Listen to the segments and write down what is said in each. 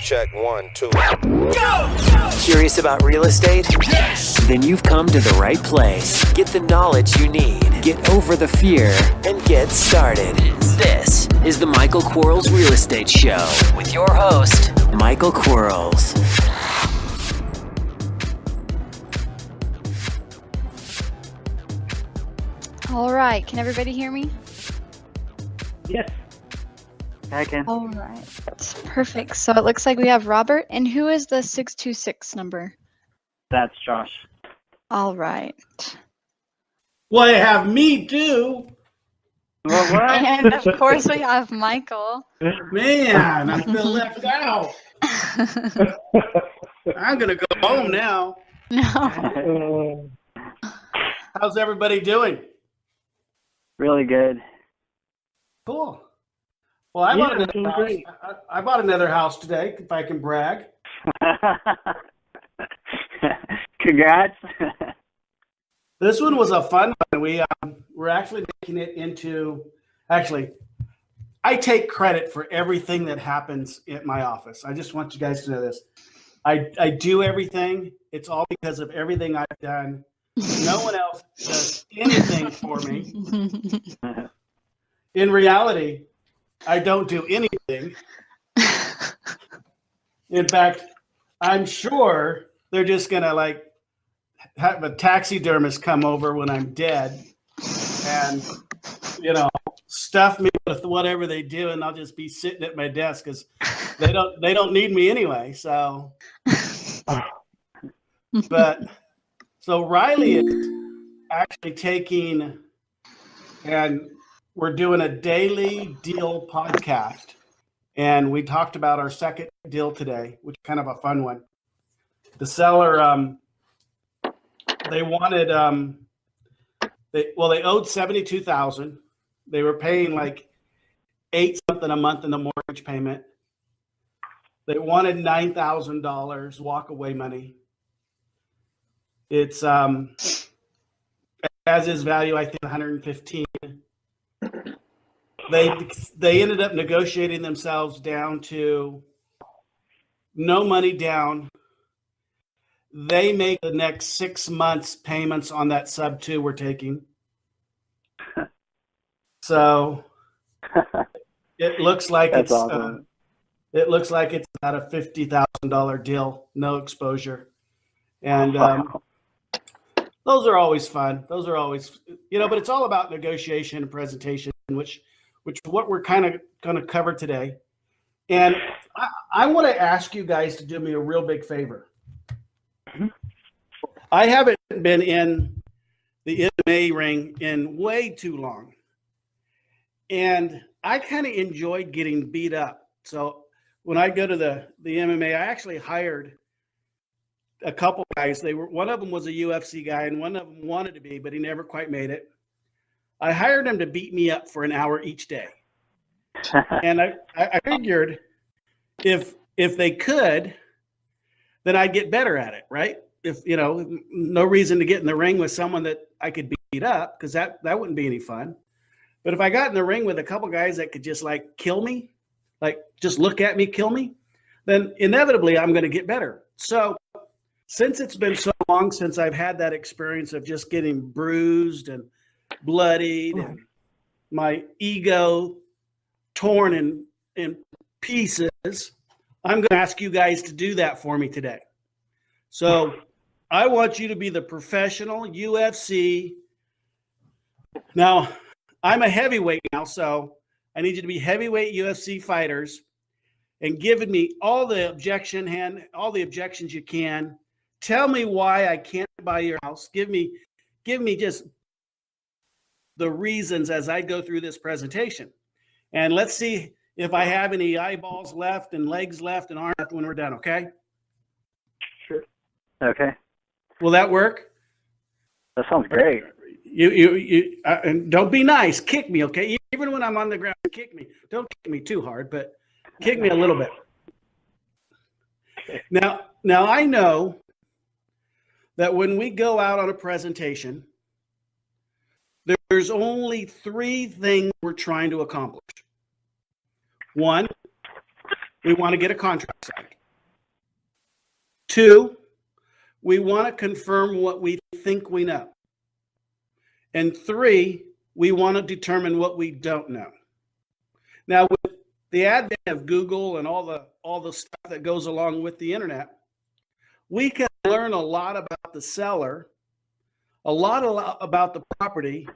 Check 1, 2. Go! Curious about real estate? Yes! Then you've come to the right place. Get the knowledge you need. Get over the fear and get started. This is the Michael Quarles Real Estate Show with your host, Michael Quarles. All right, can everybody hear me? Yes, I can. All right, perfect. So it looks like we have Robert, and who is the 626 number? That's Josh. All right. Well, you have me too. Well, what? And of course we have Michael. Man, I feel left out. I'm going to go home now. No. How's everybody doing? Really good. Cool. Well, I bought another house. Great. I bought another house today, if I can brag. Congrats. This one was a fun one. We're actually making it into, I take credit for everything that happens at my office. I just want you guys to know this. I do everything. It's all because of everything I've done. No one else does anything for me. In reality, I don't do anything. In fact, I'm sure they're just going to have a taxidermist come over when I'm dead and, stuff me with whatever they do, and I'll just be sitting at my desk because they don't need me anyway. So, so Riley is actually taking, and we're doing a daily deal podcast, and we talked about our second deal today, which is kind of a fun one. The seller, they wanted, they owed $72,000. They were paying like $8 something a month in the mortgage payment. They wanted $9,000 walk away money. It's as is value, I think 115. They ended up negotiating themselves down to no money down. They make the next 6 months payments on that sub 2 we're taking. So it looks like That's it's awesome. it looks like it's about a $50,000 deal, no exposure, and those are always fun. Those are always, but it's all about negotiation and presentation, which what we're kind of going to cover today. And I want to ask you guys to do me a real big favor. I haven't been in the MMA ring in way too long. And I kind of enjoyed getting beat up. So when I go to the MMA, I actually hired a couple guys. One of them was a UFC guy, and one of them wanted to be, but he never quite made it. I hired them to beat me up for an hour each day. And I figured if they could, then I'd get better at it, right? If, no reason to get in the ring with someone that I could beat up, because that wouldn't be any fun. But if I got in the ring with a couple guys that could just kill me, just look at me, kill me, then inevitably I'm going to get better. So since it's been so long since I've had that experience of just getting bruised and bloodied and my ego torn in pieces, I'm going to ask you guys to do that for me today. So I want you to be the professional UFC. Now, I'm a heavyweight now, so I need you to be heavyweight UFC fighters and giving me all the objections you can. Tell me why I can't buy your house. Give me just the reasons as I go through this presentation. And let's see if I have any eyeballs left and legs left and arms left when we're done, okay? Sure. Okay. Will that work? That sounds great. You and don't be nice. Kick me, okay? Even when I'm on the ground, kick me. Don't kick me too hard, but kick me a little bit. Now I know that when we go out on a presentation, there's only 3 things we're trying to accomplish. One, we want to get a contract signed. 2, we want to confirm what we think we know. And 3, we want to determine what we don't know. Now, with the advent of Google and all the stuff that goes along with the internet, we can learn a lot about the seller, a lot about the property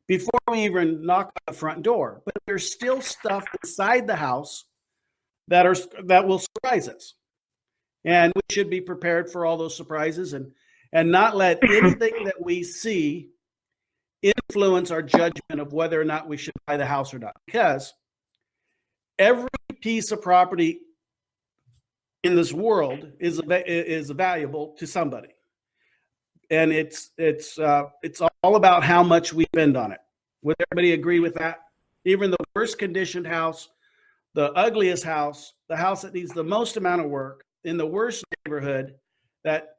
before we even knock on the front door. But there's still stuff inside the house that will surprise us. And we should be prepared for all those surprises and not let anything that we see influence our judgment of whether or not we should buy the house or not. Because every piece of property in this world is valuable to somebody. And it's all about how much we spend on it. Would everybody agree with that? Even the worst conditioned house, the ugliest house, the house that needs the most amount of work in the worst neighborhood that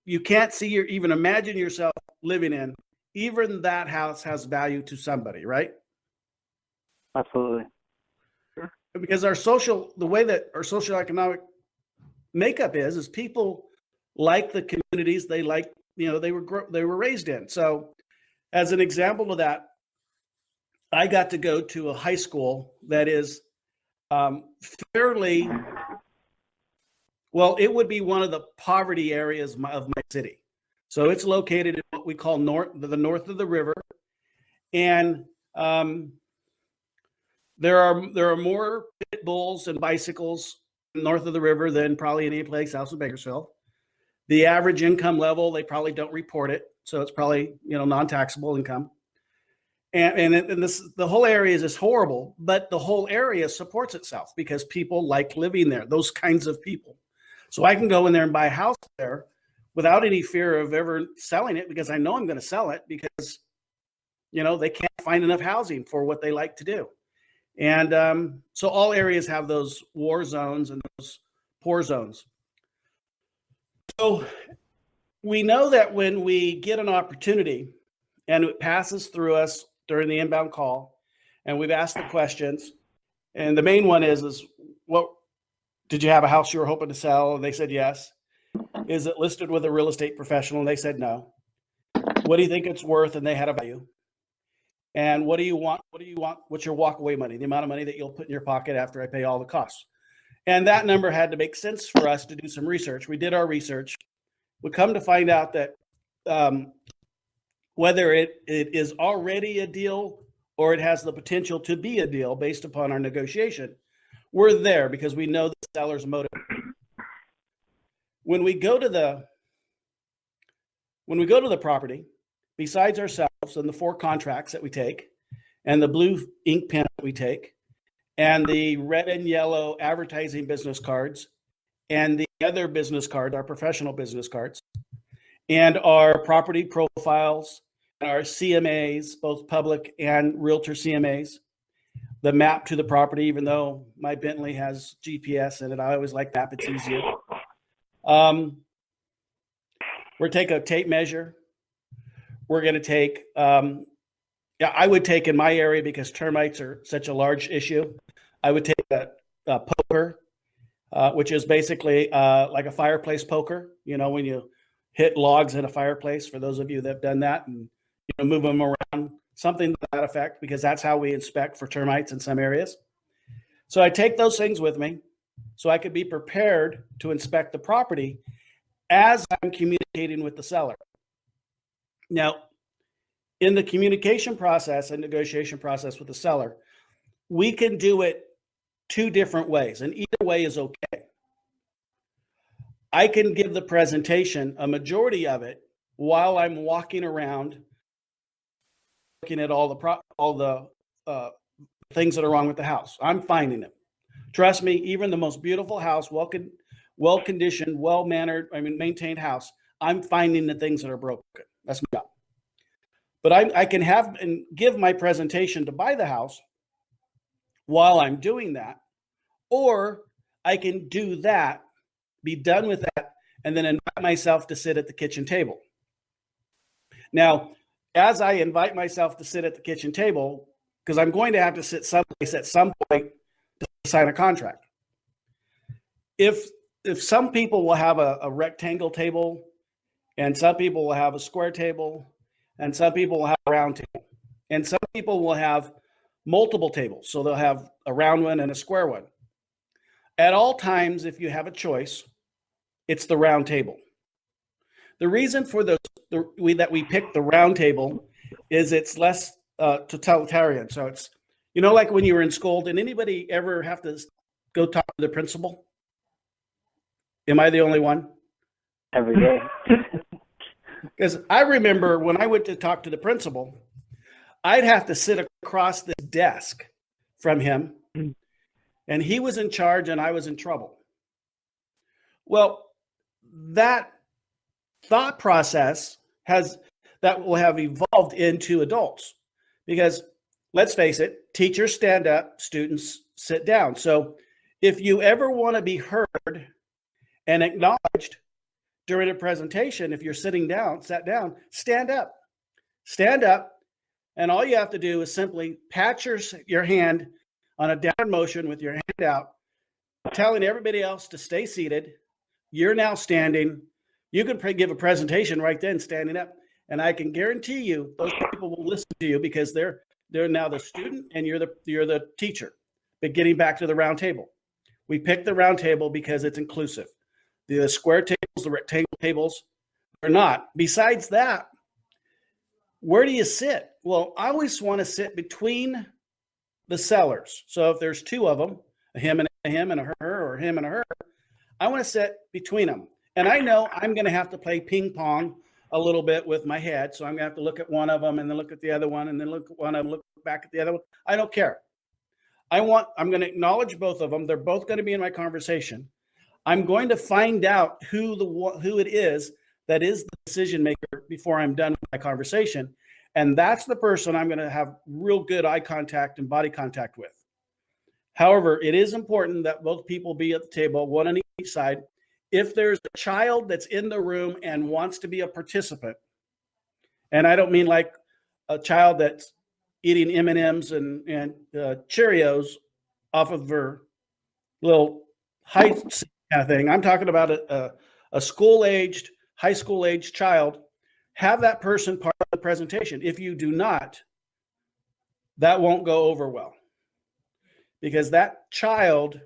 you can't see or even imagine yourself living in, even that house has value to somebody, right? Absolutely. Because the way that our social economic makeup is people like the communities they like, they were raised in. So as an example of that, I got to go to a high school that is fairly, well, it would be one of the poverty areas of my city. So it's located in what we call the north of the river. And there are more pit bulls and bicycles north of the river than probably any place else in Bakersfield. The average income level, they probably don't report it. So it's probably, non-taxable income. And the whole area is just horrible, but the whole area supports itself because people like living there, those kinds of people. So I can go in there and buy a house there without any fear of ever selling it because I know I'm going to sell it because, they can't find enough housing for what they like to do. And so all areas have those war zones and those poor zones. So we know that when we get an opportunity and it passes through us during the inbound call, and we've asked the questions, and the main one is what did you have a house you were hoping to sell? And they said yes. Is it listed with a real estate professional? And they said no. What do you think it's worth? And they had a value. And what do you want? What's your walkaway money? The amount of money that you'll put in your pocket after I pay all the costs. And that number had to make sense for us to do some research. We did our research. We come to find out that whether it is already a deal or it has the potential to be a deal based upon our negotiation, we're there because we know the seller's motive. When we go to the property, besides ourselves and the 4 contracts that we take, and the blue ink pen that we take, and the red and yellow advertising business cards, and the other business cards, our professional business cards, and our property profiles, and our CMAs, both public and realtor CMAs, the map to the property, even though my Bentley has GPS in it, I always like that, it's easier. We're take a tape measure. We're going to take, I would take in my area because termites are such a large issue. I would take a poker, which is basically like a fireplace poker. When you hit logs in a fireplace, for those of you that have done that, and move them around, something to that effect, because that's how we inspect for termites in some areas. So I take those things with me so I could be prepared to inspect the property as I'm communicating with the seller. Now, in the communication process and negotiation process with the seller, we can do it 2 different ways, and either way is okay. I can give the presentation, a majority of it, while I'm walking around looking at all the things that are wrong with the house. I'm finding them. Trust me, even the most beautiful house, well-conditioned, well-mannered, maintained house, I'm finding the things that are broken. That's my job. But I can have and give my presentation to buy the house while I'm doing that, or I can do that, be done with that, and then invite myself to sit at the kitchen table. Now, as I invite myself to sit at the kitchen table, because I'm going to have to sit someplace at some point to sign a contract. If if some people will have a rectangle table, and some people will have a square table, and some people will have a round table, and some people will have multiple tables. So they'll have a round one and a square one. At all times, if you have a choice, it's the round table. The reason for that we pick the round table is it's less totalitarian. So it's, like when you were in school, did anybody ever have to go talk to the principal? Am I the only one? Every day. Because I remember when I went to talk to the principal, I'd have to sit across the desk from him, and he was in charge and I was in trouble. Well, that thought process will have evolved into adults, because let's face it, teachers stand up, students sit down. So if you ever want to be heard and acknowledged during a presentation, if you're sat down, stand up, and all you have to do is simply pat your hand on a downward motion with your hand out, telling everybody else to stay seated. You're now standing. You can give a presentation right then, standing up, and I can guarantee you those people will listen to you, because they're now the student and you're the teacher. But getting back to the round table, we picked the round table because it's inclusive. The square tables, the rectangle tables, are not. Besides that, where do you sit? Well, I always want to sit between the sellers. So if there's two of them, a him and a her, or him and a her, I want to sit between them. And I know I'm going to have to play ping pong a little bit with my head. So I'm going to have to look at one of them and then look at the other one and then look at one of them, look back at the other one. I don't care. I'm going to acknowledge both of them. They're both going to be in my conversation. I'm going to find out who it is that is the decision maker before I'm done with my conversation. And that's the person I'm going to have real good eye contact and body contact with. However, it is important that both people be at the table, one on each side. If there's a child that's in the room and wants to be a participant, and I don't mean like a child that's eating M&Ms and Cheerios off of their little high seat kind of thing. I'm talking about a school-aged, high school-aged child. Have that person part of the presentation. If you do not, that won't go over well, because that child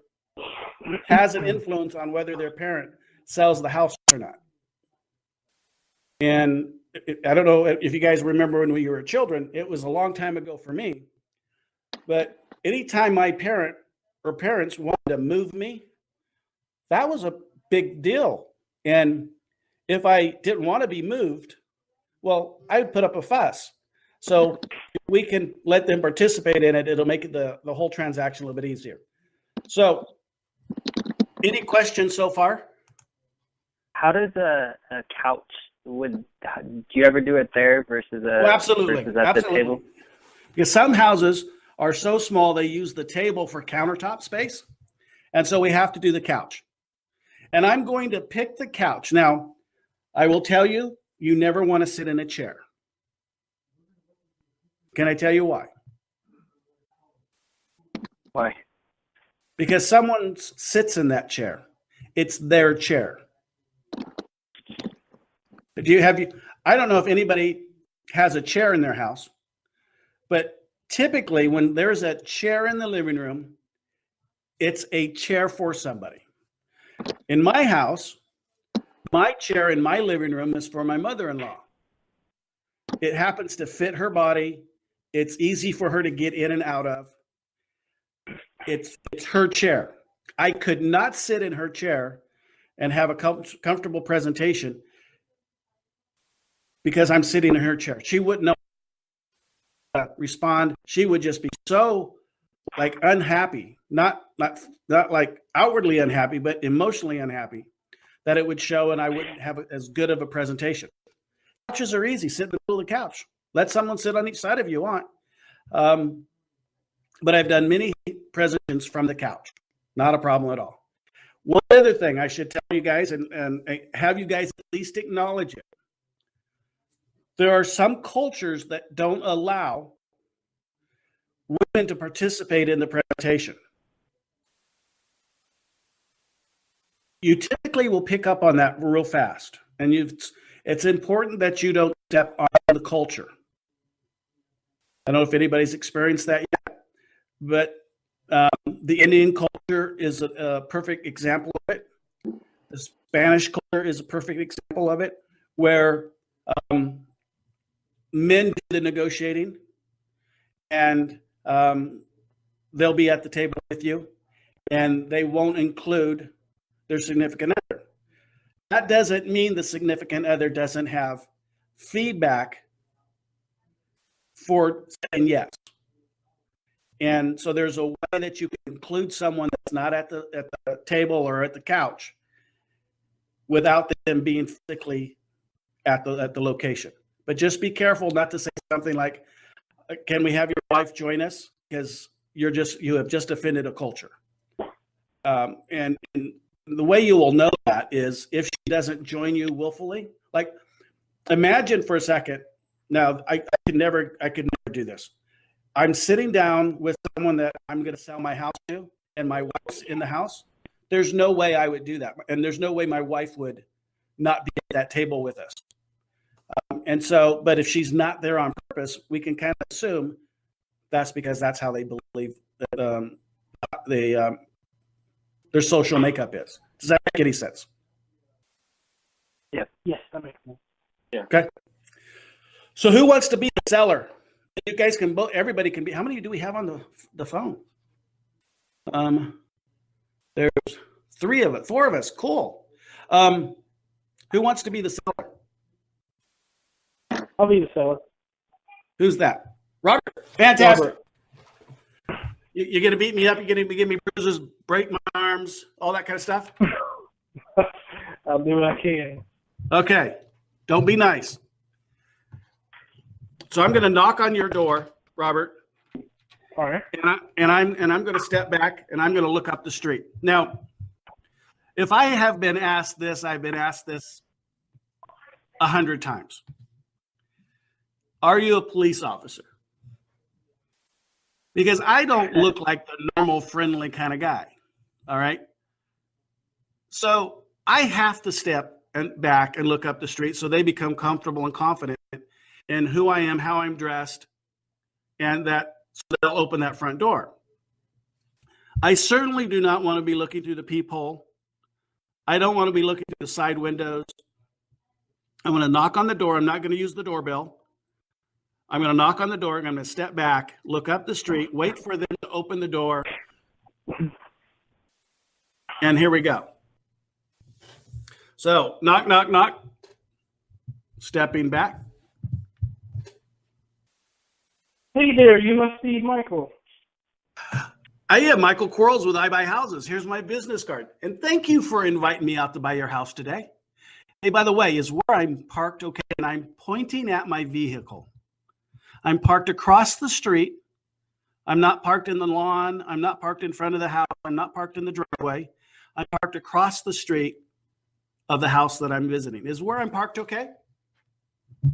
has an influence on whether their parent sells the house or not. And I don't know if you guys remember when we were children, it was a long time ago for me, but anytime my parent or parents wanted to move me, that was a big deal. And if I didn't want to be moved, well, I would put up a fuss. So if we can let them participate in it, it'll make it the whole transaction a little bit easier. So any questions so far? How does a couch do you ever do it there versus absolutely. Versus at the table? Because some houses are so small they use the table for countertop space, and so we have to do the couch. And I'm going to pick the couch. Now, I will tell you, you never want to sit in a chair. Can I tell you why? Why? Because someone sits in that chair. It's their chair. I don't know if anybody has a chair in their house, but typically when there's a chair in the living room, it's a chair for somebody. In my house, my chair in my living room is for my mother-in-law. It happens to fit her body. It's easy for her to get in and out of. It's her chair. I could not sit in her chair and have a comfortable presentation because I'm sitting in her chair. She wouldn't know how to respond. She would just be so unhappy, not like outwardly unhappy, but emotionally unhappy, that it would show, and I wouldn't have as good of a presentation. Couches are easy. Sit in the middle of the couch. Let someone sit on each side if you want. But I've done many presentations from the couch. Not a problem at all. One other thing I should tell you guys, and have you guys at least acknowledge it. There are some cultures that don't allow women to participate in the presentation. you typically will pick up on that real fast. And it's important that you don't step on the culture. I don't know if anybody's experienced that yet, but the Indian culture is a perfect example of it. The Spanish culture is a perfect example of it, where men do the negotiating, and they'll be at the table with you, and they won't include their significant other. That doesn't mean the significant other doesn't have feedback for saying yes. And so there's a way that you can include someone that's not at the table or at the couch without them being physically at the location. But just be careful not to say something like, "Can we have your wife join us?" Because you have just offended a culture. And the way you will know that is if she doesn't join you willfully. Like, imagine for a second. Now, I could never do this. I'm sitting down with someone that I'm going to sell my house to, and my wife's in the house. There's no way I would do that, and there's no way my wife would not be at that table with us. And so, but if she's not there on purpose, we can kind of assume that's because that's how they believe that their social makeup is. Does that make any sense? Yeah. Yes, that makes sense. Yeah. Okay. So who wants to be the seller? You guys can both. Everybody can be. How many do we have on the phone? There's 4 of us. Cool. Who wants to be the seller? I'll be the seller. Who's that? Robert. Fantastic. Robert. You're going to beat me up. You're going to give me bruises, break my arms, all that kind of stuff? I'll do what I can. Okay. Don't be nice. So I'm going to knock on your door, Robert. All right. And I'm going to step back and I'm going to look up the street. Now, if I have been asked this, I've been asked this 100 times. Are you a police officer? Because I don't look like the normal, friendly kind of guy. All right. So I have to step back and look up the street so they become comfortable and confident in who I am, how I'm dressed, and that so they'll open that front door. I certainly do not want to be looking through the peephole. I don't want to be looking through the side windows. I'm going to knock on the door. I'm not going to use the doorbell. I'm going to knock on the door. I'm going to step back, look up the street, wait for them to open the door. And here we go. So knock, knock, knock. Stepping back. Hey there, you must be Michael. I am Michael Quarles with I Buy Houses. Here's my business card. And thank you for inviting me out to buy your house today. Hey, by the way, is where I'm parked okay? And I'm pointing at my vehicle. I'm parked across the street. I'm not parked in the lawn. I'm not parked in front of the house. I'm not parked in the driveway. I'm parked across the street of the house that I'm visiting. Is where I'm parked okay?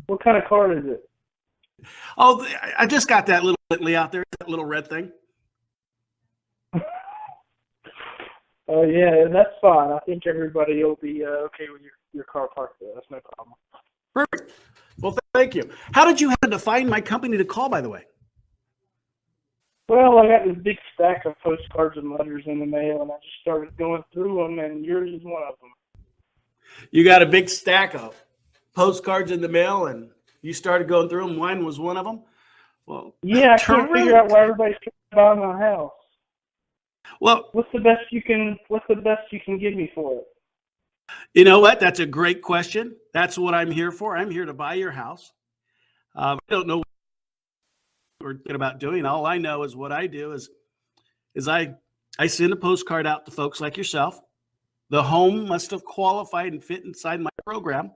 What kind of car is it? Oh, I just got that little Bentley out there, that little red thing. Oh, yeah, that's fine. I think everybody will be okay with your car parked there. That's no problem. Perfect. Well, thank you. How did you happen to find my company to call, by the way? Well, I got this big stack of postcards and letters in the mail, and I just started going through them, and yours is one of them. You got a big stack of postcards in the mail, and you started going through them. Mine was one of them. Well, yeah, I can't figure out why everybody's trying to buy my house. Well, what's the best you can give me for it? You know what? That's a great question. That's what I'm here for. I'm here to buy your house. I don't know what we're thinking about doing. All I know is what I do is I send a postcard out to folks like yourself. The home must have qualified and fit inside my program.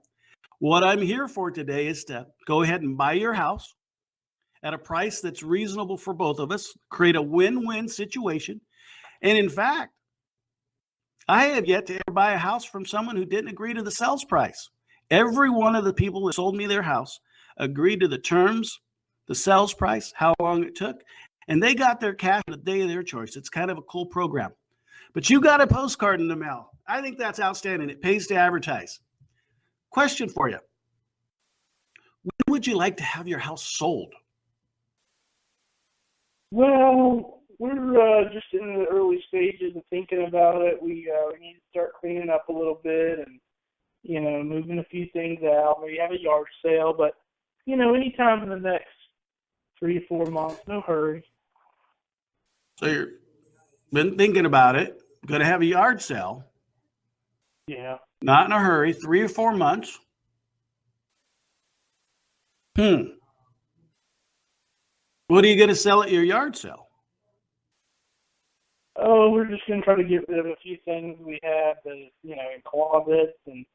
What I'm here for today is to go ahead and buy your house at a price that's reasonable for both of us, create a win-win situation. And in fact, I have yet to ever buy a house from someone who didn't agree to the sales price. Every one of the people that sold me their house agreed to the terms, the sales price, how long it took, and they got their cash on the day of their choice. It's kind of a cool program. But you got a postcard in the mail. I think that's outstanding. It pays to advertise. Question for you. When would you like to have your house sold? Well, we're just in the early stages of thinking about it. We need to start cleaning up a little bit and, moving a few things out. Maybe have a yard sale, but, anytime in the next 3 to 4 months, no hurry. So you've been thinking about it, going to have a yard sale. Yeah. Not in a hurry, 3 or 4 months. What are you going to sell at your yard sale? Oh, we're just going to try to get rid of a few things we had that, in closets and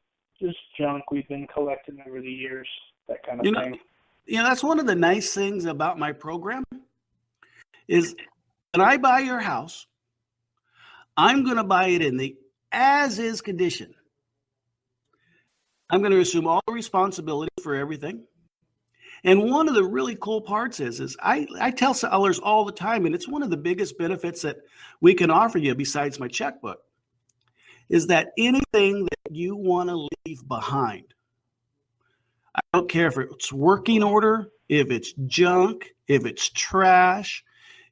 just junk we've been collecting over the years, that kind of thing. That's one of the nice things about my program is when I buy your house, I'm going to buy it in the as-is condition. I'm going to assume all the responsibility for everything. And one of the really cool parts is I tell sellers all the time, and it's one of the biggest benefits that we can offer you besides my checkbook, is that anything that you want to leave behind, I don't care if it's working order, if it's junk, if it's trash,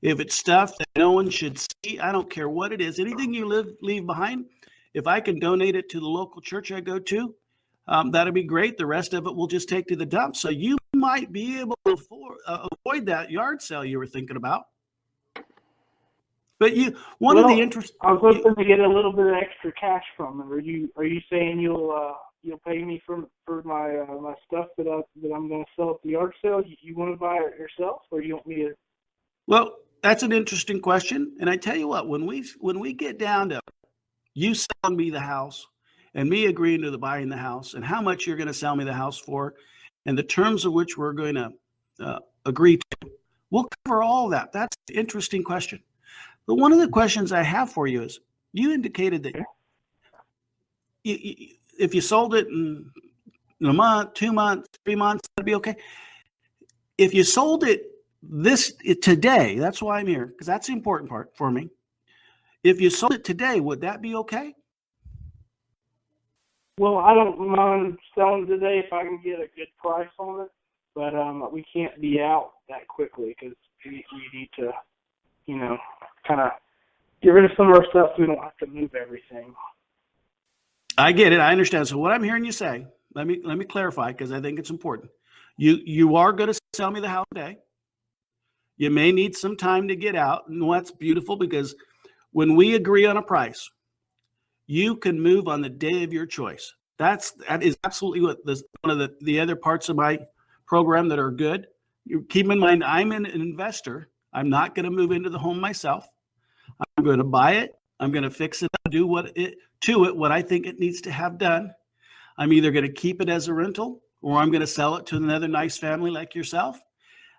if it's stuff that no one should see, I don't care what it is. Anything you leave behind, if I can donate it to the local church I go to, that'd be great. The rest of it we'll just take to the dump. So you might be able to avoid that yard sale you were thinking about. But of the interest. I was hoping to get a little bit of extra cash from it. Are you saying you'll pay me for my my stuff that I'm going to sell at the yard sale? You want to buy it yourself, or you want me to? Well, that's an interesting question. And I tell you what, when we get down to you selling me the house and me agreeing to buying the house and how much you're going to sell me the house for and the terms of which we're going to agree to, we'll cover all that. That's an interesting question. But one of the questions I have for you is, you indicated that if you sold it in a month, 2 months, 3 months, that'd be okay. If you sold it today, that's why I'm here, because that's the important part for me. If you sold it today, would that be okay? Well, I don't mind selling today if I can get a good price on it, but we can't be out that quickly because we need to, kind of get rid of some of our stuff so we don't have to move everything. I get it. I understand. So what I'm hearing you say, let me clarify because I think it's important. You are going to sell me the house today. You may need some time to get out, and that's beautiful because when we agree on a price, you can move on the day of your choice. That is absolutely one of the other parts of my program that are good. You keep in mind, I'm an investor. I'm not going to move into the home myself. I'm going to buy it. I'm going to fix it up, do what I think it needs to have done. I'm either going to keep it as a rental or I'm going to sell it to another nice family like yourself.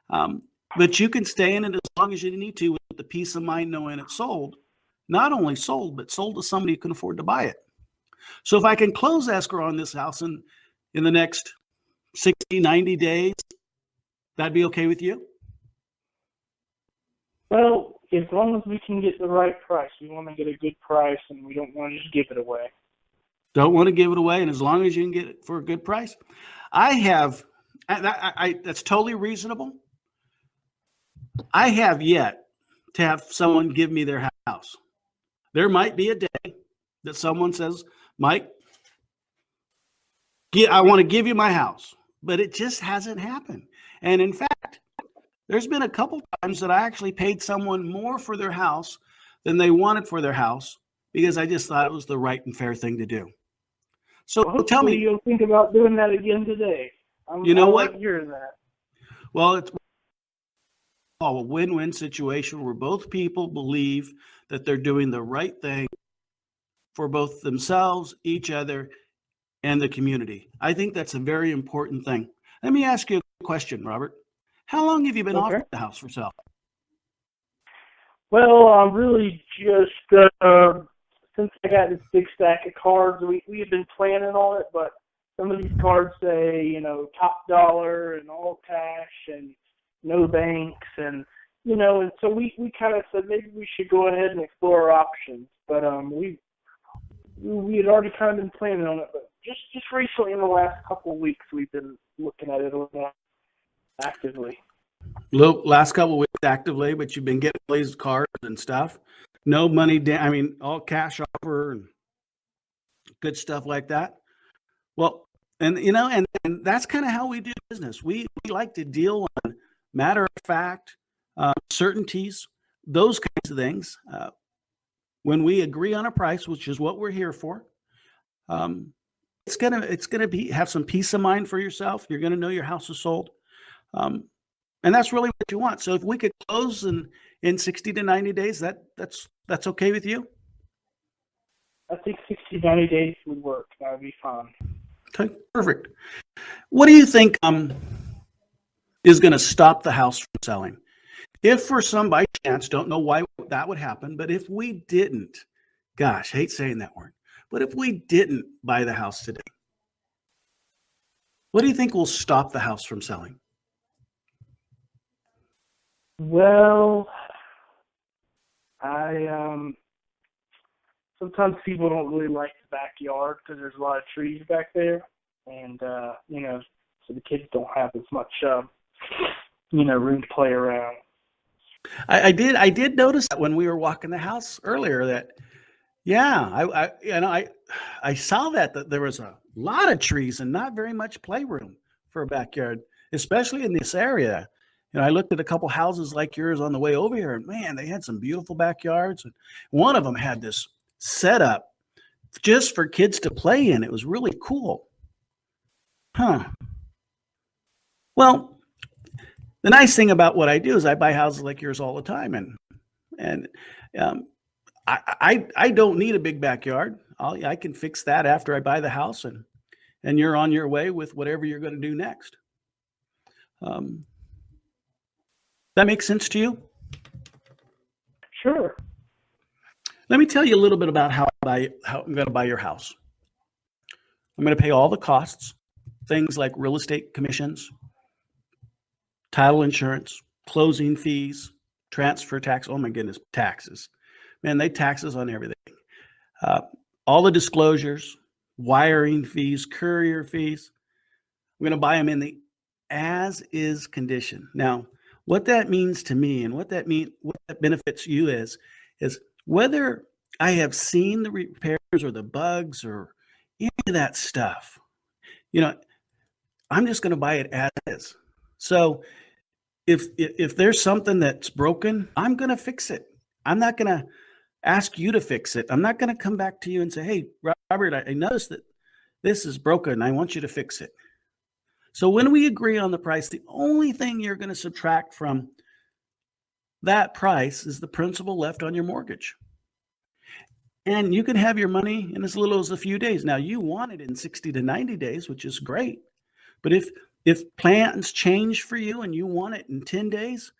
But you can stay in it as long as you need to with the peace of mind knowing it's sold. Not only sold, but sold to somebody who can afford to buy it. So if I can close escrow on this house in the next 60, 90 days, that'd be okay with you? Well, as long as we can get the right price. We want to get a good price, and we don't want to just give it away. Don't want to give it away, and as long as you can get it for a good price. That's totally reasonable. I have yet to have someone give me their house. There might be a day that someone says, Mike, I want to give you my house, but it just hasn't happened. And in fact, there's been a couple times that I actually paid someone more for their house than they wanted for their house because I just thought it was the right and fair thing to do. So tell me, you'll think about doing that again today. You know what? I like hearing that. Well, it's a win-win situation where both people believe that they're doing the right thing for both themselves, each other, and the community. I think that's a very important thing. Let me ask you a question, Robert. How long have you been offered the house for sale? Well, I'm really just since I got this big stack of cards, we have been planning on it, but some of these cards say, top dollar and all cash and no banks and so we kind of said maybe we should go ahead and explore our options. But we had already kind of been planning on it, but just recently in the last couple of weeks, we've been looking at it a little more actively. Last couple of weeks actively, but you've been getting these cards and stuff. No money down. I mean, all cash offer and good stuff like that. Well, and that's kind of how we do business. We like to deal on matter of fact, certainties, those kinds of things. When we agree on a price, which is what we're here for, it's gonna have some peace of mind for yourself. You're gonna know your house is sold, and that's really what you want. So if we could close in 60 to 90 days, that's okay with you? I think 60 to 90 days would work. That would be fine. Okay, perfect. What do you think is going to stop the house from selling? If for some by chance, don't know why that would happen, but if we didn't, gosh, hate saying that word, but if we didn't buy the house today, what do you think will stop the house from selling? Well, sometimes people don't really like the backyard because there's a lot of trees back there, and so the kids don't have as much room to play around. I did notice that when we were walking the house earlier that, yeah, I saw that there was a lot of trees and not very much playroom for a backyard, especially in this area. I looked at a couple houses like yours on the way over here, and man, they had some beautiful backyards. And one of them had this setup just for kids to play in. It was really cool. Huh. Well, the nice thing about what I do is I buy houses like yours all the time, and I don't need a big backyard. I can fix that after I buy the house, and you're on your way with whatever you're going to do next. That makes sense to you? Sure. Let me tell you a little bit about how I'm going to buy your house. I'm going to pay all the costs, things like real estate commissions, title insurance, closing fees, transfer tax. Oh my goodness, taxes. Man, they tax us on everything. All the disclosures, wiring fees, courier fees. I'm going to buy them in the as-is condition. Now, what that means to me and what that benefits you is whether I have seen the repairs or the bugs or any of that stuff, I'm just going to buy it as is. So if there's something that's broken, I'm going to fix it. I'm not going to ask you to fix it. I'm not going to come back to you and say, hey, Robert, I noticed that this is broken. I want you to fix it. So when we agree on the price, the only thing you're going to subtract from that price is the principal left on your mortgage. And you can have your money in as little as a few days. Now, you want it in 60 to 90 days, which is great. But if plans change for you and you want it in 10 days,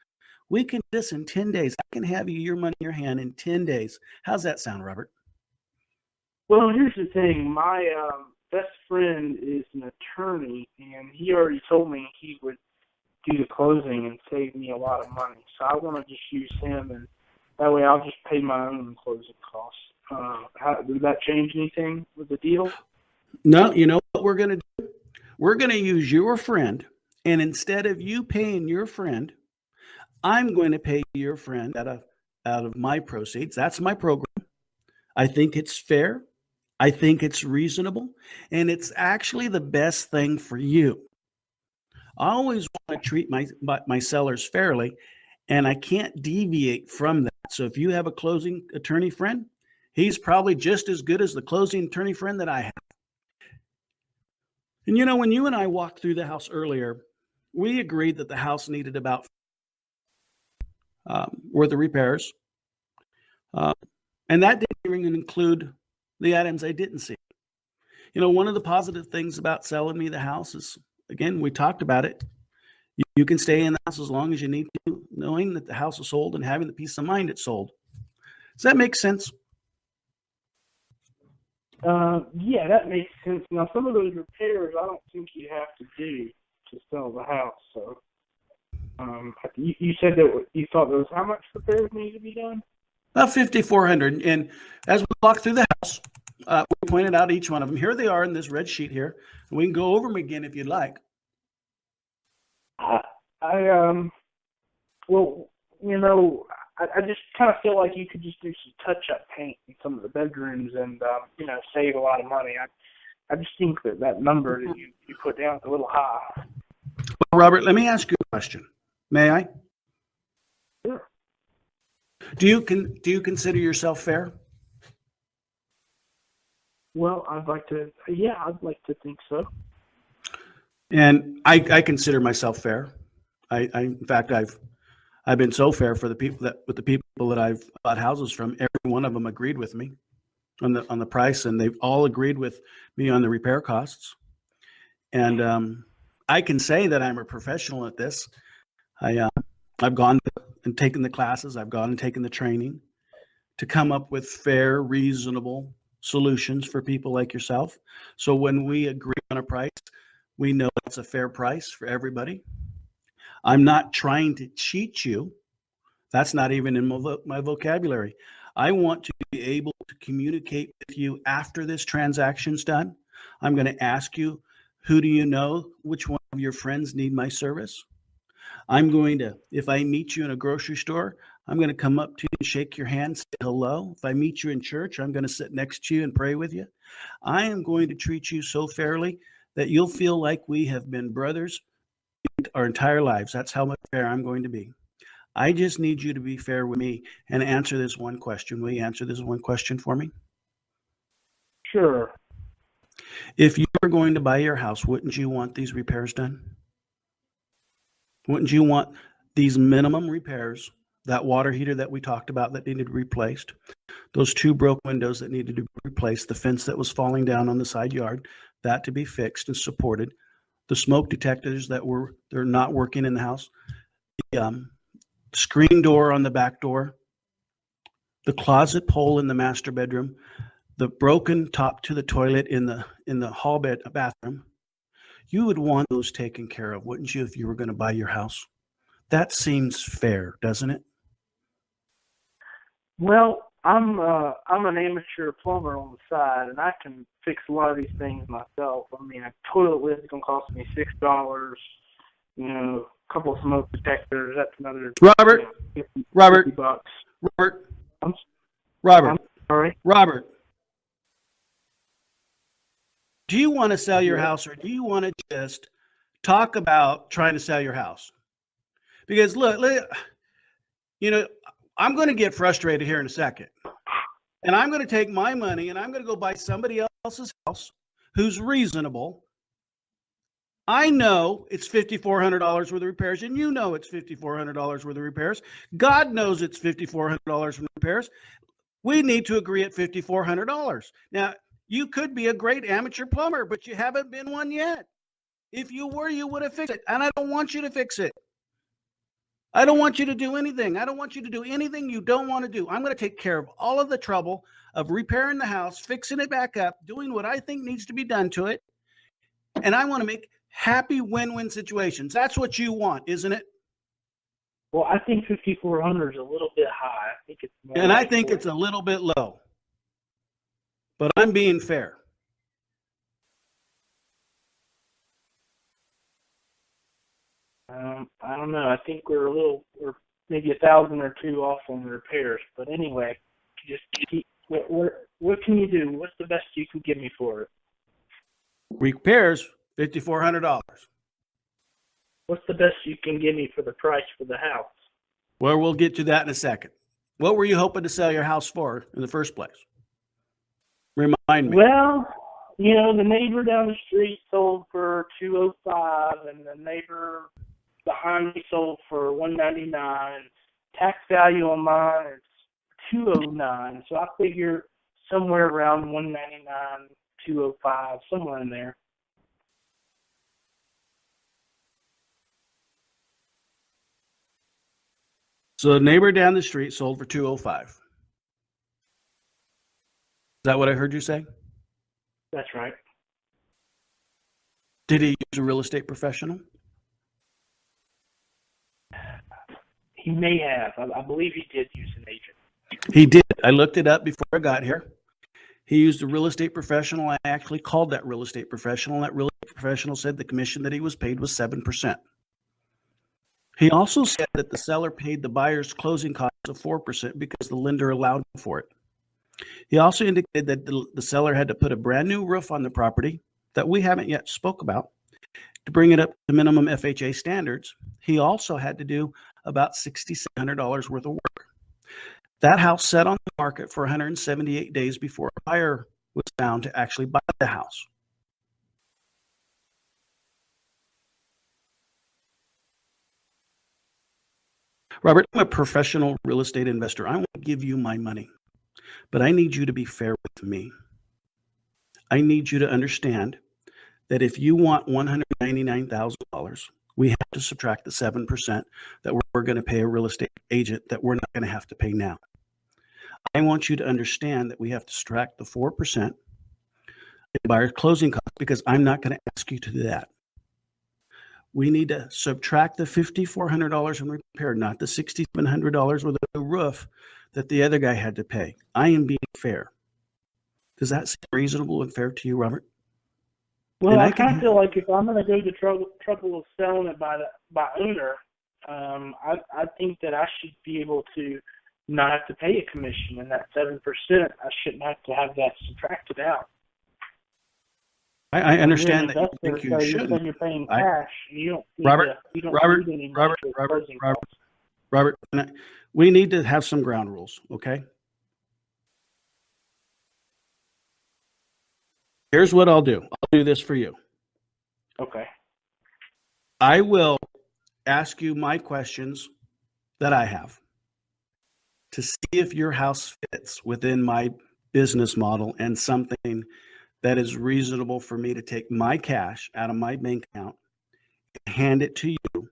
we can do this in 10 days. I can have your money in your hand in 10 days. How's that sound, Robert? Well, here's the thing. My best friend is an attorney, and he already told me he would do the closing and save me a lot of money. So I want to just use him, and that way I'll just pay my own closing costs. Does that change anything with the deal? No, you know what we're going to do? We're going to use your friend, and instead of you paying your friend, I'm going to pay your friend out of my proceeds. That's my program. I think it's fair. I think it's reasonable, and it's actually the best thing for you. I always want to treat my sellers fairly, and I can't deviate from that. So if you have a closing attorney friend, he's probably just as good as the closing attorney friend that I have. And when you and I walked through the house earlier, we agreed that the house needed about worth of repairs. And that didn't even include the items I didn't see. One of the positive things about selling me the house is, again, we talked about it. You can stay in the house as long as you need to, knowing that the house is sold and having the peace of mind it's sold. Does that make sense? Yeah, that makes sense. Now, some of those repairs I don't think you have to do to sell the house. So, you said that you thought there was how much repairs need to be done? About $5,400. And as we walk through the house, We pointed out each one of them. Here they are in this red sheet here. We can go over them again if you'd like. Well, you know, I just kind of feel like you could just do some touch-up paint in some of the bedrooms and, you know, save a lot of money. I just think that number that you put down is a little high. Well, Robert, let me ask you a question. May I? Sure. Do you consider yourself fair? Well, I'd like to think so. And I consider myself fair. In fact, I've been so fair for the people that I've bought houses from. Every one of them agreed with me on the price, and they've all agreed with me on the repair costs. And I can say that I'm a professional at this. I've gone and taken the classes. I've gone and taken the training to come up with fair, reasonable solutions for people like yourself. So when we agree on a price, we know it's a fair price for everybody. I'm not trying to cheat you. That's not even in my vocabulary. I want to be able to communicate with you after this transaction's done. I'm going to ask you, who do you know? Which one of your friends need my service? I'm going to, if I meet you in a grocery store, I'm going to come up to you and shake your hand, say hello. If I meet you in church, I'm going to sit next to you and pray with you. I am going to treat you so fairly that you'll feel like we have been brothers our entire lives. That's how much fair I'm going to be. I just need you to be fair with me and answer this one question. Will you answer this one question for me? Sure. If you were going to buy your house, wouldn't you want these repairs done? Wouldn't you want these minimum repairs, that water heater that we talked about that needed replaced, those 2 broke windows that needed to be replaced, the fence that was falling down on the side yard, that to be fixed and supported, the smoke detectors they're not working in the house, the screen door on the back door, the closet pole in the master bedroom, the broken top to the toilet in the hall bathroom. You would want those taken care of, wouldn't you, if you were going to buy your house? That seems fair, doesn't it? Well, I'm an amateur plumber on the side, and I can fix a lot of these things myself. I mean, a toilet lid is going to cost me $6. You know, a couple of smoke detectors, that's another. Robert, you know, 50 Robert, bucks. Robert, I'm Robert, sorry. Robert. Do you want to sell your house, or do you want to just talk about trying to sell your house? Because look, you know, I'm going to get frustrated here in a second. And I'm going to take my money and I'm going to go buy somebody else's house who's reasonable. I know it's $5,400 worth of repairs, and you know it's $5,400 worth of repairs. God knows it's $5,400 worth of repairs. We need to agree at $5,400. Now, you could be a great amateur plumber, but you haven't been one yet. If you were, you would have fixed it. And I don't want you to fix it. I don't want you to do anything. I don't want you to do anything you don't want to do. I'm going to take care of all of the trouble of repairing the house, fixing it back up, doing what I think needs to be done to it. And I want to make happy win-win situations. That's what you want, isn't it? Well, I think 5,400 is a little bit high. I think it's more. And I think it's a little bit low. But I'm being fair. I don't know. I think we're maybe 1,000 or 2 off on the repairs. But anyway, just keep. What can you do? What's the best you can give me for it? Repairs, $5,400. What's the best you can give me for the price for the house? Well, we'll get to that in a second. What were you hoping to sell your house for in the first place? Remind me. Well, you know, the neighbor down the street sold for $205, and the neighbor behind me sold for $199. Tax value on mine is $209, so I figure somewhere around $199, $205, somewhere in there. So the neighbor down the street sold for $205. Is that what I heard you say? That's right. Did he use a real estate professional? He may have. I believe he did use an agent. He did. I looked it up before I got here. He used a real estate professional. I actually called that real estate professional. That real estate professional said the commission that he was paid was 7%. He also said that the seller paid the buyer's closing costs of 4% because the lender allowed for it. He also indicated that the seller had to put a brand new roof on the property that we haven't yet spoke about to bring it up to minimum FHA standards. He also had to do about $6,700 worth of work. That house sat on the market for 178 days before a buyer was found to actually buy the house. Robert, I'm a professional real estate investor. I want to give you my money, but I need you to be fair with me. I need you to understand that if you want $199,000, we have to subtract the 7% that we're going to pay a real estate agent that we're not going to have to pay now. I want you to understand that we have to subtract the 4% buyer's closing costs because I'm not going to ask you to do that. We need to subtract the $5,400 in repair, not the $6,700 with a roof that the other guy had to pay. I am being fair. Does that seem reasonable and fair to you, Robert? Well, I kind of feel like if I'm going to go to trouble of selling it by owner, I think that I should be able to not have to pay a commission, and that 7%, I shouldn't have to have that subtracted out. I understand that you think you shouldn't. You're paying cash. You don't need Robert, we need to have some ground rules, okay? Here's what I'll do. I'll do this for you. Okay. I will ask you my questions that I have to see if your house fits within my business model and something that is reasonable for me to take my cash out of my bank account and hand it to you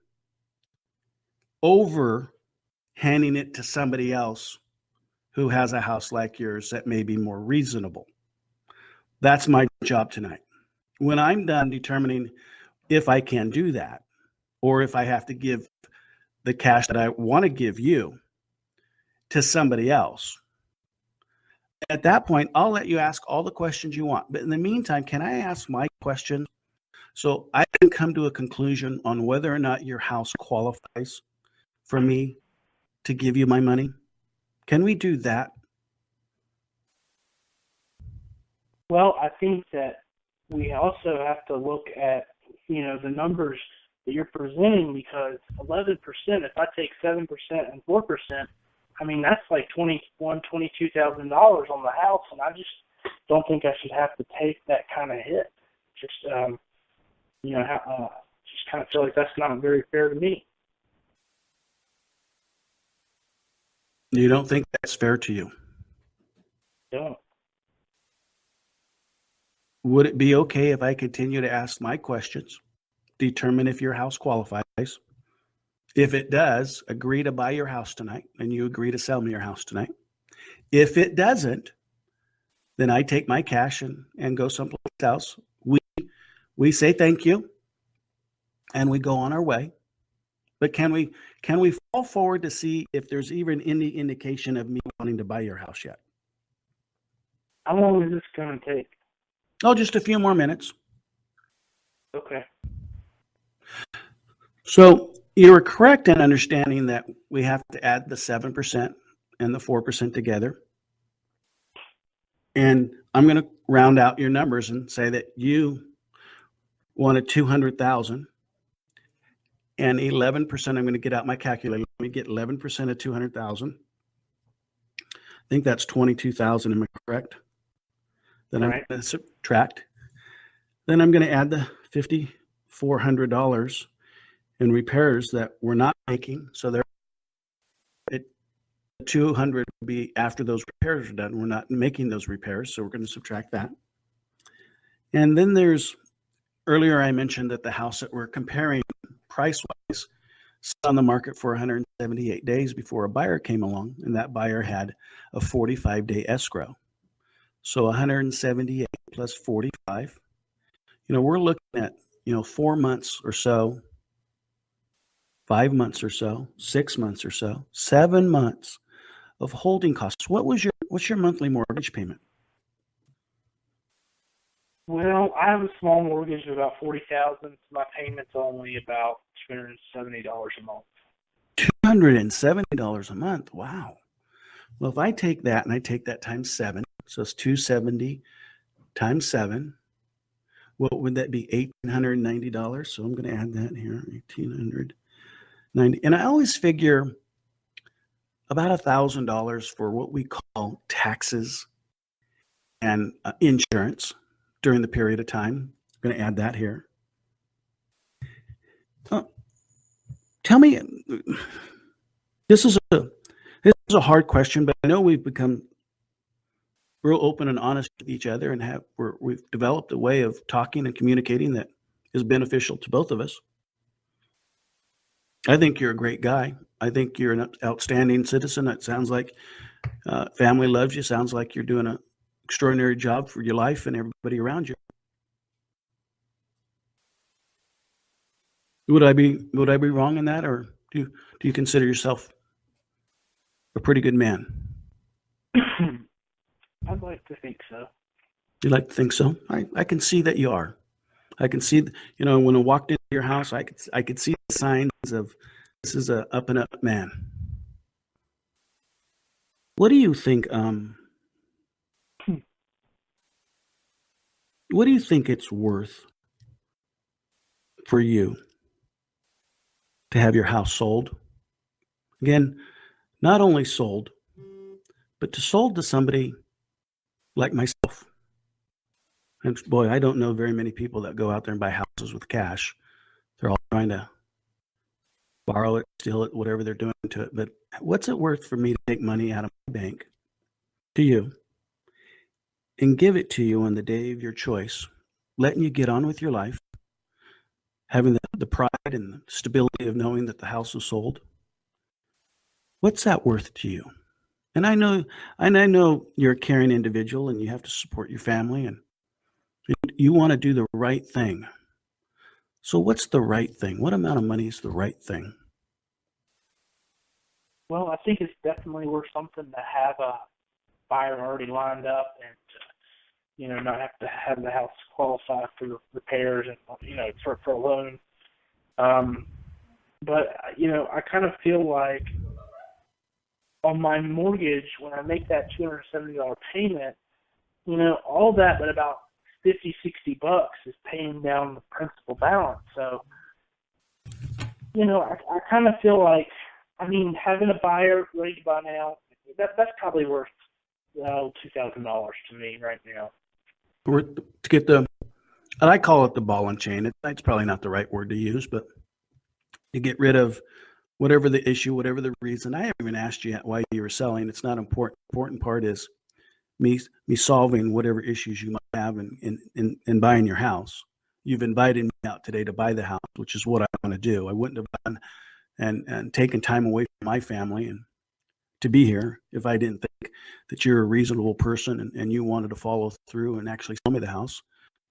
over handing it to somebody else who has a house like yours that may be more reasonable. That's my job tonight. When I'm done determining if I can do that, or if I have to give the cash that I want to give you to somebody else, at that point, I'll let you ask all the questions you want. But in the meantime, can I ask my question so I can come to a conclusion on whether or not your house qualifies for me to give you my money? Can we do that? Well, I think that we also have to look at, the numbers that you're presenting, because 11%, if I take 7% and 4%, I mean, that's like $22,000 on the house, and I just don't think I should have to take that kind of hit. Just, just kind of feel like that's not very fair to me. You don't think that's fair to you? Don't. Would it be okay if I continue to ask my questions, determine if your house qualifies? If it does, agree to buy your house tonight, and you agree to sell me your house tonight. If it doesn't, then I take my cash and go someplace else. We say thank you, and we go on our way. But can we fall forward to see if there's even any indication of me wanting to buy your house yet? How long is this going to take? Oh, just a few more minutes. Okay. So you are correct in understanding that we have to add the 7% and the 4% together. And I'm going to round out your numbers and say that you wanted $200,000 and 11%. I'm going to get out my calculator. Let me get 11% of 200,000. I think that's 22,000. Am I correct? Then I'm going to subtract. Then I'm going to add the $5,400 in repairs that we're not making. So there, 200 would be after those repairs are done. We're not making those repairs, so we're going to subtract that. And then there's, earlier I mentioned that the house that we're comparing price-wise sat on the market for 178 days before a buyer came along, and that buyer had a 45-day escrow. So 178 plus 45, we're looking at, 4 months or so, 5 months or so, 6 months or so, 7 months of holding costs. What's your monthly mortgage payment? Well, I have a small mortgage of about $40,000. So my payment's only about $270 a month. $270 a month. Wow. Well, if I take that and I take that times 7, so it's 270 times 7, what would that be? $1,890. So I'm going to add that here, 1,890. And I always figure about $1,000 for what we call taxes and insurance during the period of time. I'm going to add that here. Tell me, this is a hard question, but I know we've become real open and honest with each other, and we've developed a way of talking and communicating that is beneficial to both of us. I think you're a great guy. I think you're an outstanding citizen. It sounds like family loves you. Sounds like you're doing an extraordinary job for your life and everybody around you. Would I be wrong in that, or do you consider yourself a pretty good man? I'd like to think so. You like to think so? I can see that you are. I can see, when I walked into your house, I could see the signs of this is a up and up man. What do you think? What do you think it's worth for you to have your house sold? Again, not only sold, but sold to somebody like myself. And boy, I don't know very many people that go out there and buy houses with cash. They're all trying to borrow it, steal it, whatever they're doing to it. But what's it worth for me to take money out of my bank to you and give it to you on the day of your choice, letting you get on with your life, having the pride and the stability of knowing that the house is sold? What's that worth to you? And I know you're a caring individual and you have to support your family and you want to do the right thing. So what's the right thing? What amount of money is the right thing? Well, I think it's definitely worth something to have a buyer already lined up and not have to have the house qualify for repairs and for a loan. But I kind of feel like on my mortgage, when I make that $270 payment, all that but about $50-$60 is paying down the principal balance. So, I kind of feel like, having a buyer ready to buy now, that's probably worth $2,000 to me right now. To get and I call it the ball and chain. It's probably not the right word to use, but to get rid of whatever the issue, whatever the reason. I haven't even asked you why you were selling. It's not important. Important part is me solving whatever issues you might have in buying your house. You've invited me out today to buy the house, which is what I want to do. I wouldn't have done and taken time away from my family and to be here if I didn't think that you're a reasonable person and you wanted to follow through and actually sell me the house.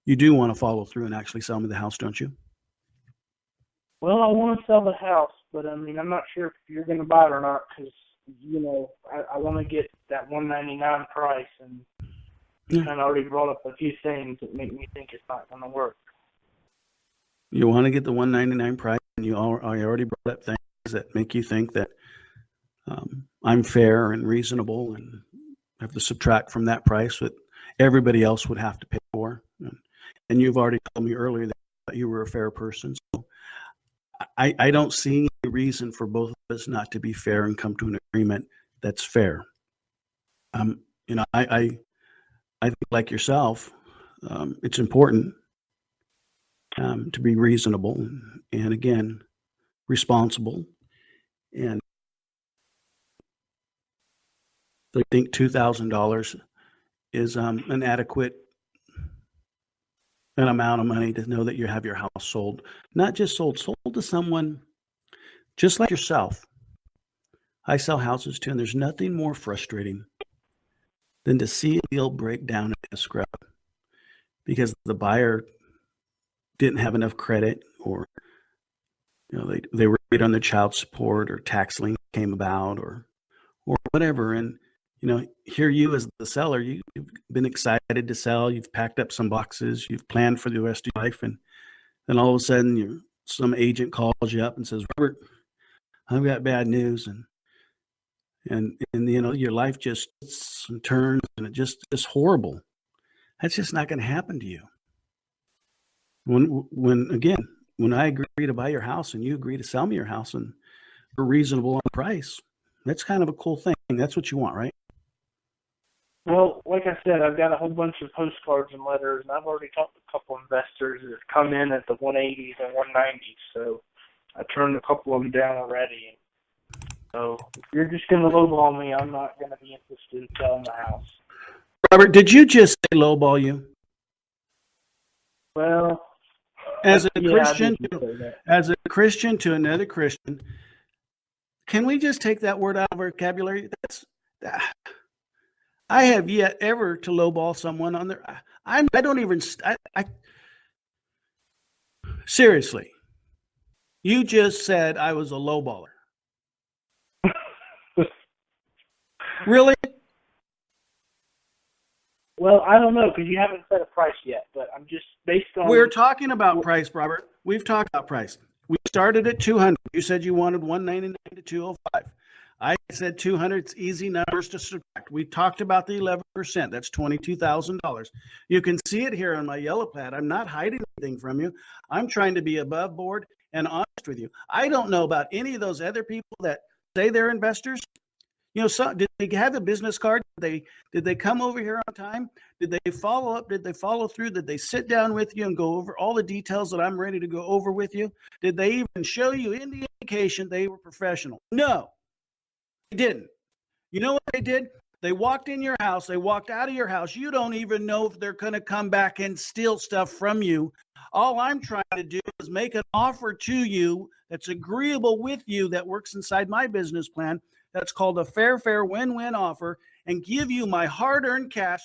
You do want to follow through and actually sell me the house, don't you? Well, I want to sell the house, but I'm not sure if you're going to buy it or not because, I want to get that $199 price, and you kind of already brought up a few things that make me think it's not going to work. You want to get the $199 price, and I already brought up things that make you think that I'm fair and reasonable and have to subtract from that price what everybody else would have to pay for. And you've already told me earlier that you were a fair person. So I don't see any reason for both of us not to be fair and come to an agreement that's fair. I think like yourself, it's important to be reasonable and again, responsible. And I think $2,000 is an adequate amount of money to know that you have your house sold. Not just sold to someone just like yourself. I sell houses too, and there's nothing more frustrating than to see a deal break down in escrow because the buyer didn't have enough credit, or they were late on their child support, or tax lien came about, or whatever, and here you as the seller, you've been excited to sell, you've packed up some boxes, you've planned for the rest of your life, and then all of a sudden some agent calls you up and says, Robert, I've got bad news, and your life just turns and it just is horrible. That's just not going to happen to you. When I agree to buy your house and you agree to sell me your house and we're reasonable on the price, that's kind of a cool thing. That's what you want, right? Well, like I said, I've got a whole bunch of postcards and letters, and I've already talked to a couple investors that have come in at the 180s and 190s, so I turned a couple of them down already. So if you're just going to lowball me, I'm not going to be interested in selling the house. Robert, did you just say lowball you? Well, as a Christian to another Christian, can we just take that word out of our vocabulary? I have yet ever to lowball someone on their. I don't even. Seriously, you just said I was a lowballer. Really? Well, I don't know because you haven't set a price yet, but I'm just based on. We're talking about price, Robert. We've talked about price. We started at 200. You said you wanted 199 to 205. I said 200. It's easy numbers to subtract. We talked about the 11%. That's $22,000. You can see it here on my yellow pad. I'm not hiding anything from you. I'm trying to be above board and honest with you. I don't know about any of those other people that say they're investors. Did they have a business card? Did they come over here on time? Did they follow up? Did they follow through? Did they sit down with you and go over all the details that I'm ready to go over with you? Did they even show you any indication they were professional? No, they didn't. You know what they did? They walked in your house. They walked out of your house. You don't even know if they're going to come back and steal stuff from you. All I'm trying to do is make an offer to you that's agreeable with you, that works inside my business plan. That's called a fair win-win offer, and give you my hard-earned cash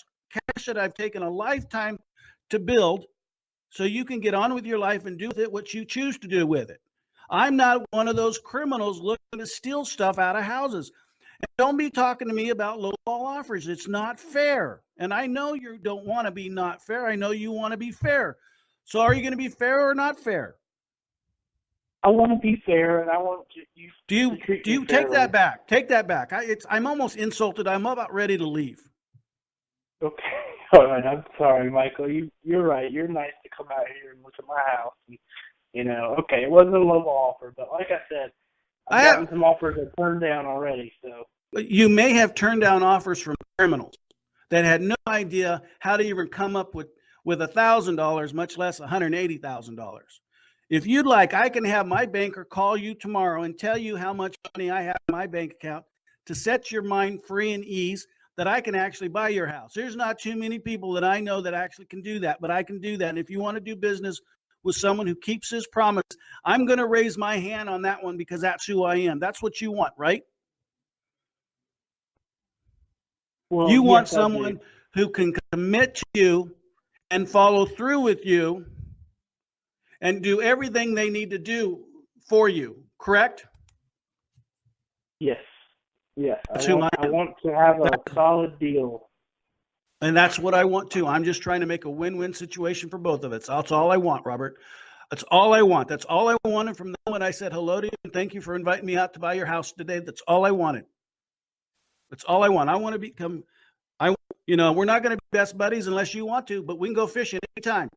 that I've taken a lifetime to build, so you can get on with your life and do with it what you choose to do with it. I'm not one of those criminals looking to steal stuff out of houses. And don't be talking to me about lowball offers. It's not fair. And I know you don't want to be not fair. I know you want to be fair. So are you going to be fair or not fair? I want to be fair, and I want you. Do you take that back? Take that back. I'm almost insulted. I'm about ready to leave. Okay, all right. I'm sorry, Michael. You're right. You're nice to come out here and look at my house. And, okay, it wasn't a low offer, but like I said, I've gotten some offers that turned down already. So you may have turned down offers from criminals that had no idea how to even come up with $1,000, much less $180,000. If you'd like, I can have my banker call you tomorrow and tell you how much money I have in my bank account to set your mind free and ease that I can actually buy your house. There's not too many people that I know that actually can do that, but I can do that. And if you want to do business with someone who keeps his promise, I'm going to raise my hand on that one because that's who I am. That's what you want, right? Well, you want someone who can commit to you and follow through with you and do everything they need to do for you, correct? Yes. I want to have a solid deal. And that's what I want too. I'm just trying to make a win-win situation for both of us. That's all I want, Robert. That's all I want. That's all I wanted from the moment I said hello to you and thank you for inviting me out to buy your house today. That's all I wanted. That's all I want. I want to become, we're not going to be best buddies unless you want to, but we can go fishing anytime.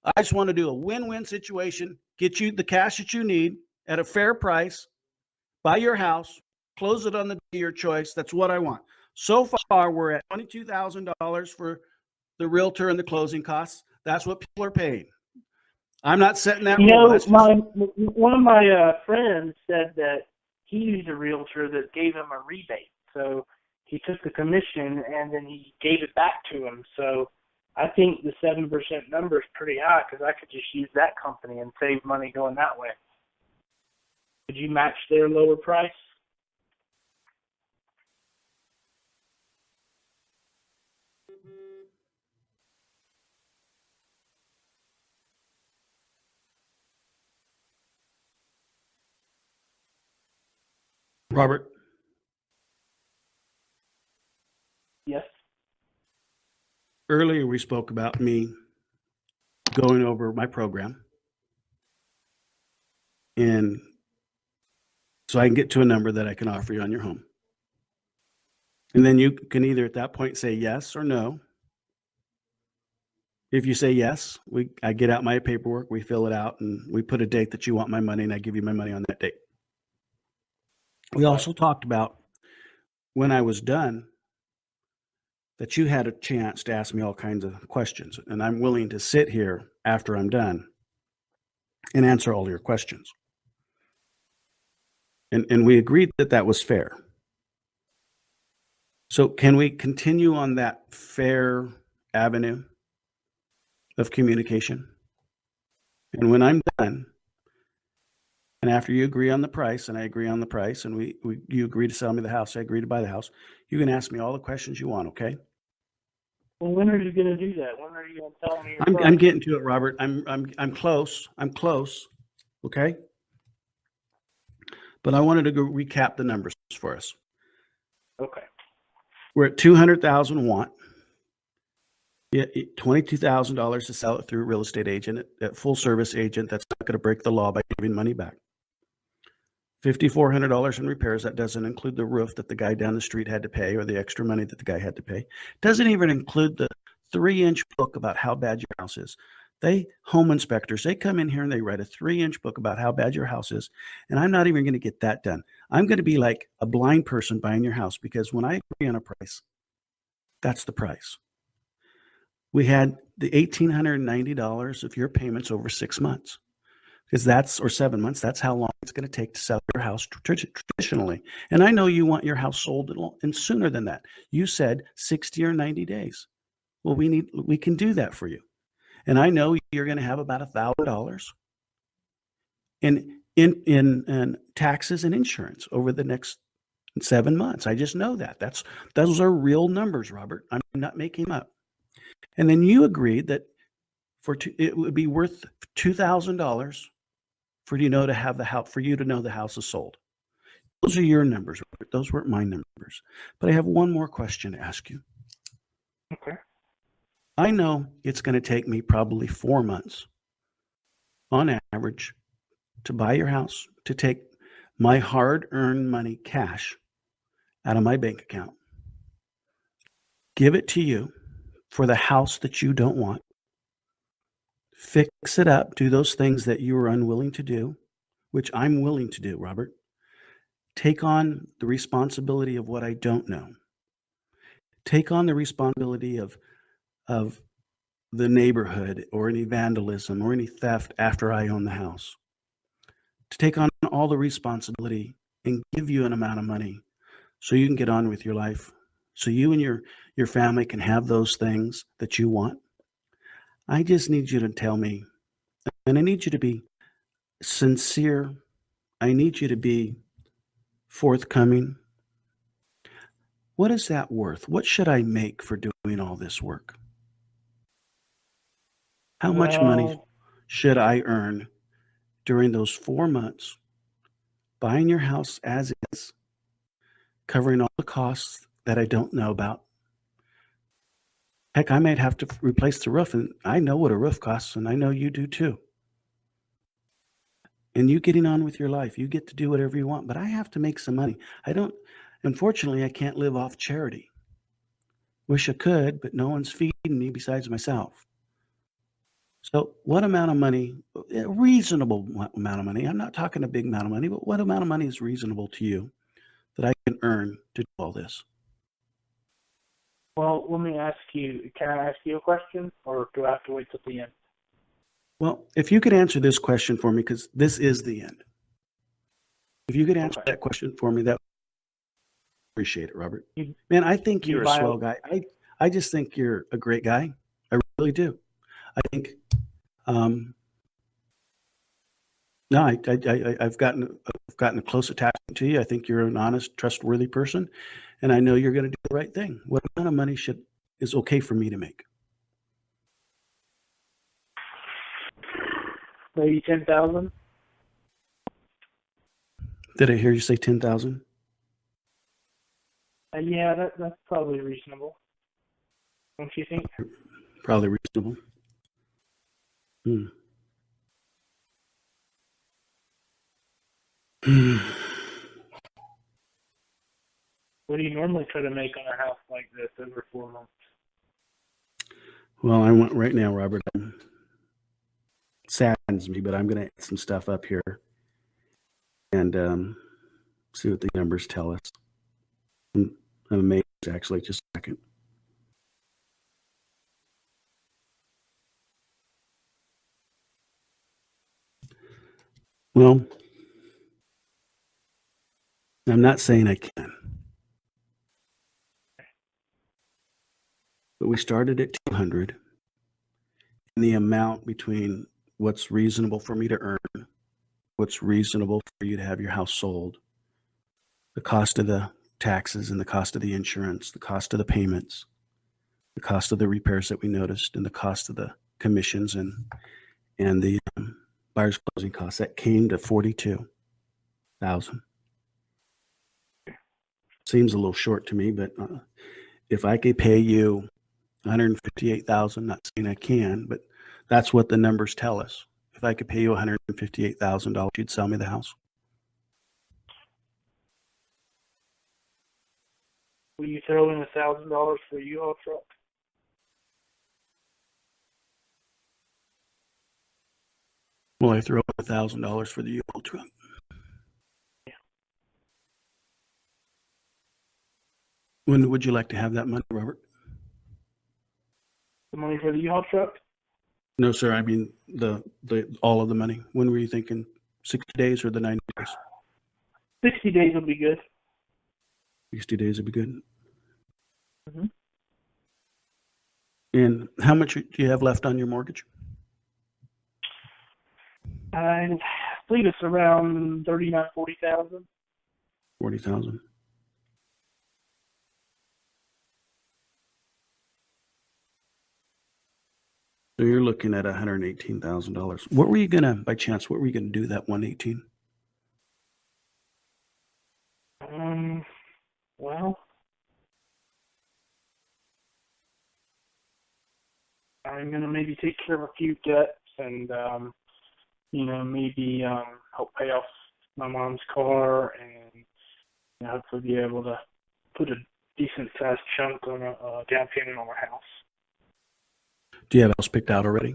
I just want to do a win-win situation, get you the cash that you need at a fair price, buy your house, close it on the day of your choice. That's what I want. So far, we're at $22,000 for the realtor and the closing costs. That's what people are paying. I'm not setting that rule. One of my friends said that he used a realtor that gave him a rebate. So he took the commission and then he gave it back to him. So I think the 7% number is pretty high because I could just use that company and save money going that way. Could you match their lower price? Robert, earlier we spoke about me going over my program, and so I can get to a number that I can offer you on your home. And then you can either at that point say yes or no. If you say yes, I get out my paperwork, we fill it out, and we put a date that you want my money, and I give you my money on that date. We also talked about when I was done that you had a chance to ask me all kinds of questions, and I'm willing to sit here after I'm done and answer all your questions. And we agreed that that was fair. So can we continue on that fair avenue of communication? And when I'm done, and after you agree on the price, and I agree on the price, and you agree to sell me the house, I agree to buy the house, you can ask me all the questions you want, okay? Well, when are you going to do that? When are you going to tell me your I'm price? getting to it, Robert. I'm close. I'm close. Okay. But I wanted to go recap the numbers for us. Okay. We're at 200,000 want. Yeah, $22,000 to sell it through a real estate agent, a full service agent that's not going to break the law by giving money back. $5,400 in repairs. That doesn't include the roof that the guy down the street had to pay, or the extra money that the guy had to pay. Doesn't even include the 3-inch book about how bad your house is. Home inspectors, they come in here and they write a 3-inch book about how bad your house is. And I'm not even going to get that done. I'm going to be like a blind person buying your house, because when I agree on a price, that's the price. We had the $1,890 of your payments over 6 months, because or 7 months. That's how long it's going to take to sell your house traditionally. And I know you want your house sold and sooner than that. You said 60 or 90 days. Well, we can do that for you. And I know you're going to have about $1,000 in taxes and insurance over the next 7 months. I just know that. Those are real numbers, Robert. I'm not making them up. And then you agreed that it would be worth $2,000 for you to know the house is sold. Those are your numbers, Robert. Those weren't my numbers. But I have one more question to ask you. Okay. I know it's going to take me probably 4 months on average to buy your house, to take my hard-earned money cash out of my bank account, give it to you for the house that you don't want, fix it up, do those things that you are unwilling to do, which I'm willing to do, Robert. Take on the responsibility of what I don't know. Take on the responsibility of the neighborhood, or any vandalism or any theft after I own the house. To take on all the responsibility and give you an amount of money so you can get on with your life, so you and your family can have those things that you want. I just need you to tell me, and I need you to be sincere. I need you to be forthcoming. What is that worth? What should I make for doing all this work? How much money should I earn during those 4 months buying your house as is, covering all the costs that I don't know about? Heck, I might have to replace the roof, and I know what a roof costs, and I know you do too. And you getting on with your life, you get to do whatever you want, but I have to make some money. Unfortunately, I can't live off charity. Wish I could, but no one's feeding me besides myself. So what amount of money, a reasonable amount of money, I'm not talking a big amount of money, but what amount of money is reasonable to you that I can earn to do all this? Well, let me ask you, can I ask you a question, or do I have to wait till the end? Well, if you could answer this question for me, because this is the end. If you could answer that question for me, that would appreciate it, Robert. Man, I think you're a swell guy. I just think you're a great guy. I really do. I think, I've gotten a close attachment to you. I think you're an honest, trustworthy person, and I know you're going to do the right thing. What amount of money is okay for me to make? Maybe 10,000. Did I hear you say 10,000? Yeah, that's probably reasonable. don't you think? Probably reasonable. What do you normally try to make on a house like this over 4 months? Well, I want right now, Robert. Saddens me, but I'm going to add some stuff up here and see what the numbers tell us. I'm amazed, actually. Just a second. Well, I'm not saying I can, but we started at 200, and the amount between what's reasonable for me to earn, what's reasonable for you to have your house sold, the cost of the taxes and the cost of the insurance, the cost of the payments, the cost of the repairs that we noticed, and the cost of the commissions and the buyer's closing costs, that came to $42,000. Seems a little short to me, but if I could pay you $158,000, not saying I can, but that's what the numbers tell us. If I could pay you $158,000, you'd sell me the house. Will you throw in $1,000 for a U-Haul truck? Well, I throw in $1,000 for the U-Haul truck. Yeah. When would you like to have that money, Robert? The money for the U-Haul truck? No, sir. I mean the all of the money. When were you thinking? 60 days or the 90 days? 60 days will be good. 60 days would be good. Mm-hmm. And how much do you have left on your mortgage? I believe it's around $40,000. 40,000. So you're looking at $118,000. What were you gonna, by chance, what were you gonna do that 118? Well, I'm gonna maybe take care of a few debts and maybe help pay off my mom's car and hopefully be able to put a decent sized chunk on a down payment on our house. Do you have a house picked out already?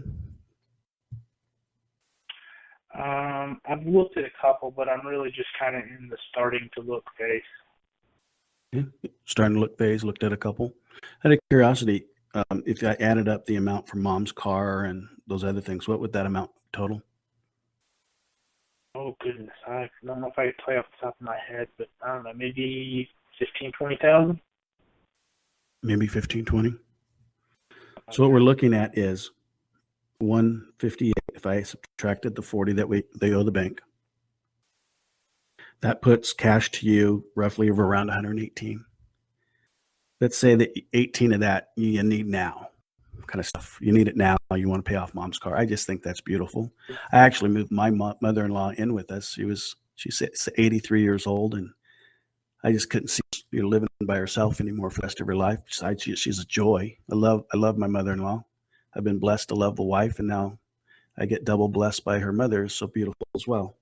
I've looked at a couple, but I'm really just kind of in the starting to look phase. Yeah. Starting to look phase, looked at a couple. Out of curiosity, if I added up the amount for mom's car and those other things, what would that amount total? Oh goodness, I don't know if I could play off the top of my head, but I don't know, maybe 15, 20,000. Maybe 15, 20. So what we're looking at is 158. If I subtracted the 40 that they owe the bank, that puts cash to you roughly of around 118. Let's say that 18 of that you need now, kind of stuff. You need it now. You want to pay off mom's car. I just think that's beautiful. I actually moved my mother-in-law in with us. She's 83 years old, and I just couldn't see her living by herself anymore for the rest of her life. Besides, she's a joy. I love my mother-in-law. I've been blessed to love a wife, and now I get double blessed by her mother. Is so beautiful as well.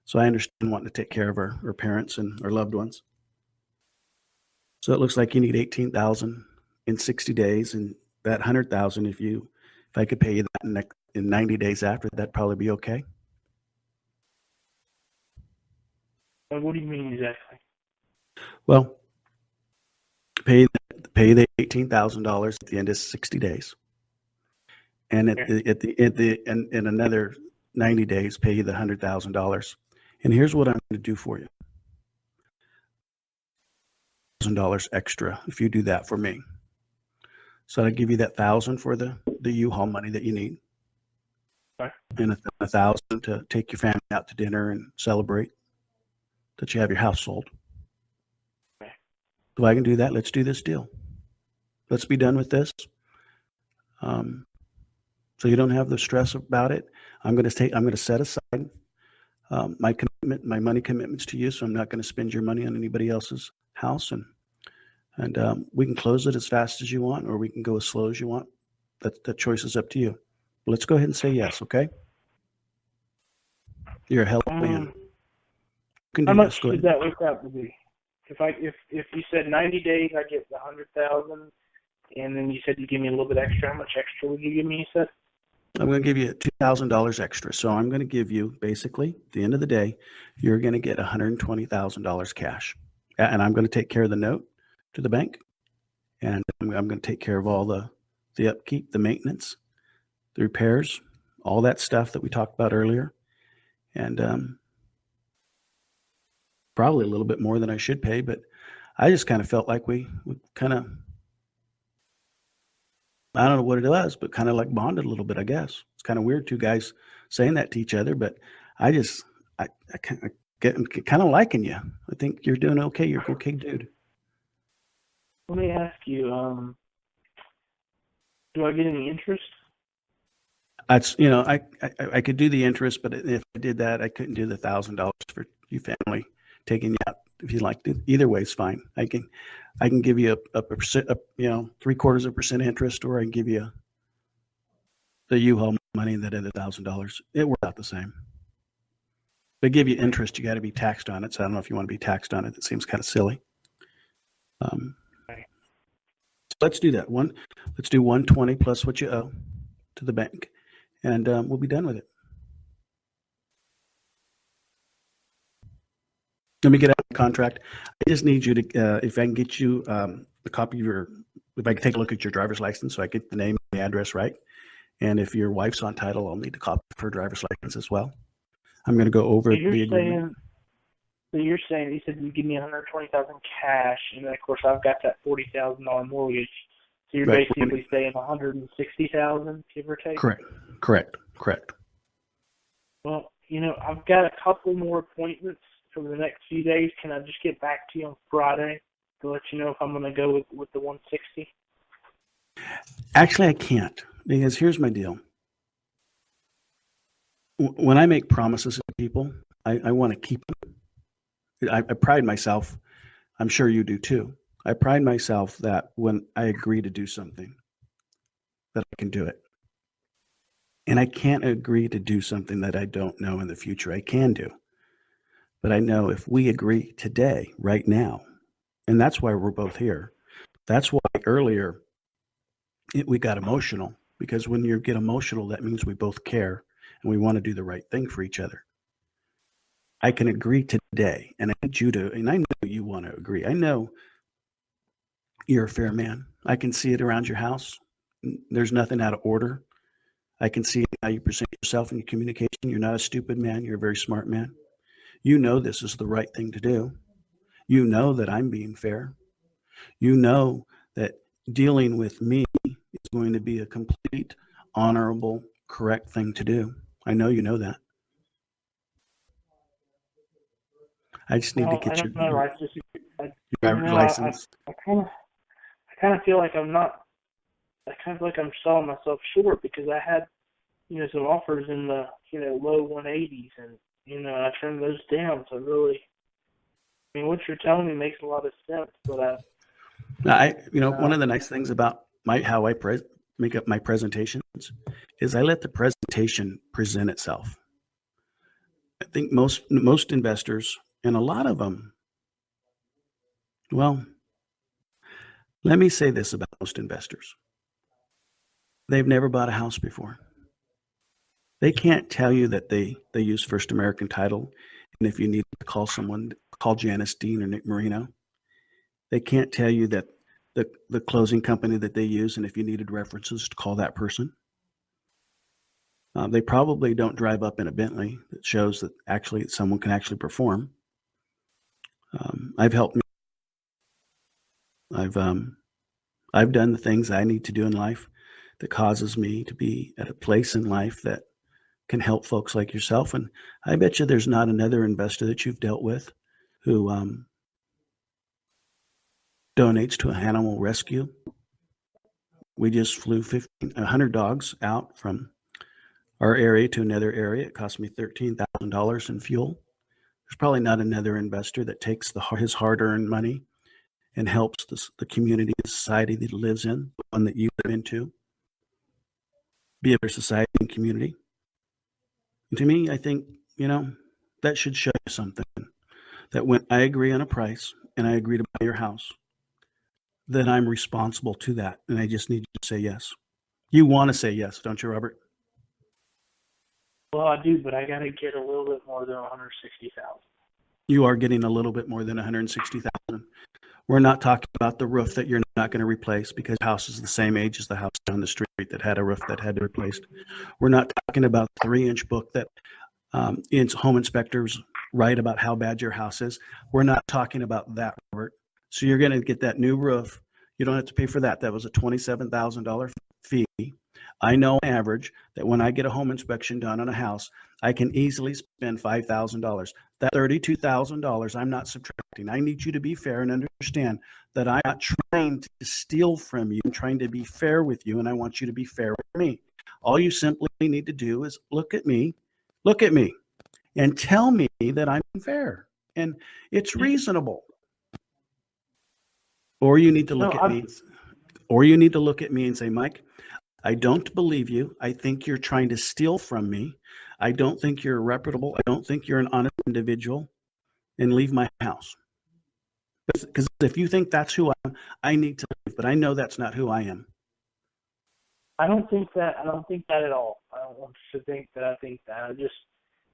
So I understand wanting to take care of her parents and her loved ones. So it looks like you need 18,000 in 60 days, and that 100,000, if I could pay you that in 90 days after, that'd probably be okay. What do you mean exactly? Well, pay the $18,000 at the end of 60 days, and in another 90 days, pay you the $100,000. And here's what I'm going to do for you: $1,000 extra if you do that for me. So I give you that $1,000 for the U-Haul money that you need, okay, and $1,000 to take your family out to dinner and celebrate that you have your house sold. okay. If I can do that, let's do this deal. Let's be done with this. So you don't have the stress about it. I'm going to set aside my money commitments to you. So I'm not going to spend your money on anybody else's house, and And we can close it as fast as you want, or we can go as slow as you want. That choice is up to you. Let's go ahead and say yes, okay? You're a hell of a man. You can do How much this. Go should ahead. that work out to be? If you said 90 days, I get the 100,000, and then you said you give me a little bit extra. How much extra would you give me? You said I'm going to give you $2,000 extra. So I'm going to give you, basically, at the end of the day, you're going to get $120,000 cash. And I'm going to take care of the note to the bank. And I'm going to take care of all the upkeep, the maintenance, the repairs, all that stuff that we talked about earlier. And probably a little bit more than I should pay, but I just kind of felt like we kind of, I don't know what it was, but kind of like bonded a little bit, I guess. It's kind of weird, two guys saying that to each other, but I kind of liking you. I think you're doing okay. You're an okay dude. let me ask you, do I get any interest? That's, you know, I could do the interest, but if I did that, I couldn't do the $1,000 for you family taking you out. If you like to, either way is fine. I can give you a percent, you know, 0.75% interest, or I can give you the U-Haul money, that other $1,000. It works out the same. They give you interest, you got to be taxed on it. So I don't know if you want to be taxed on it. It seems kind of silly. So let's do that. Let's do 120 plus what you owe to the bank, and we'll be done with it. Let me get out of the contract. I just need you to, if I can get you a copy of if I can take a look at your driver's license so I get the name and the address right. And if your wife's on title, I'll need a copy of her driver's license as well. I'm going to go over the agreement. So you're saying you said you give me $120,000 cash, and then of course I've got that $40,000 mortgage. So you're Right. basically saying $160,000, give or take. Correct. Well, you know, I've got a couple more appointments for the next few days. Can I just get back to you on Friday to let you know if I'm going to go with the 160? Actually, I can't, because here's my deal. When I make promises to people, I want to keep them. I pride myself, I'm sure you do too. I pride myself that when I agree to do something, that I can do it. And I can't agree to do something that I don't know in the future I can do. But I know if we agree today, right now, and that's why we're both here. That's why earlier we got emotional, because when you get emotional, that means we both care and we want to do the right thing for each other. I can agree today, and I need you to, and I know you want to agree. I know you're a fair man. I can see it around your house. There's nothing out of order. I can see how you present yourself in your communication. You're not a stupid man. You're a very smart man. You know this is the right thing to do. You know that I'm being fair. You know that dealing with me is going to be a complete, honorable, correct thing to do. I know you know that. I just need to get your driver's license. I kind of feel like I'm selling myself short, because I had, you know, some offers in the, you know, low 180s, and, you know, I turned those down. So really, I mean, what you're telling me makes a lot of sense, but one of the nice things about how I make up my presentations is I let the presentation present itself. I think most investors, and a lot of them, well, let me say this about most investors. They've never bought a house before. They can't tell you that they use First American Title, and if you need to call someone, call Janice Dean or Nick Marino. They can't tell you that the closing company that they use, and if you needed references, to call that person. They probably don't drive up in a Bentley that shows that actually someone can actually perform. I've done the things I need to do in life that causes me to be at a place in life that can help folks like yourself. And I bet you there's not another investor that you've dealt with who donates to an animal rescue. We just flew 100 dogs out from our area to another area. It cost me $13,000 in fuel. There's probably not another investor that takes his hard-earned money and helps the community, the society that it lives in, the one that you live into, be a better society and community. And to me, I think, that should show you something. That when I agree on a price and I agree to buy your house, then I'm responsible to that. And I just need you to say yes. You want to say yes, don't you, Robert? Well, I do, but I got to get a little bit more than 160,000. You are getting a little bit more than 160,000. We're not talking about the roof that you're not going to replace because the house is the same age as the house down the street that had a roof that had to be replaced. We're not talking about the 3-inch book that home inspectors write about how bad your house is. We're not talking about that, Robert. So you're going to get that new roof. You don't have to pay for that. That was a $27,000 fee. I know on average that when I get a home inspection done on a house, I can easily spend $5,000. That $32,000 I'm not subtracting. I need you to be fair and understand that I'm not trying to steal from you. I'm trying to be fair with you, and I want you to be fair with me. All you simply need to do is look at me, and tell me that I'm fair and it's reasonable. Or you need to look at me. Or you need to look at me and say, Mike, I don't believe you. I think you're trying to steal from me. I don't think you're reputable. I don't think you're an honest individual, and leave my house. Because if you think that's who I am, I need to leave. But I know that's not who I am. I don't think that at all. I don't want to think that I think that. I just,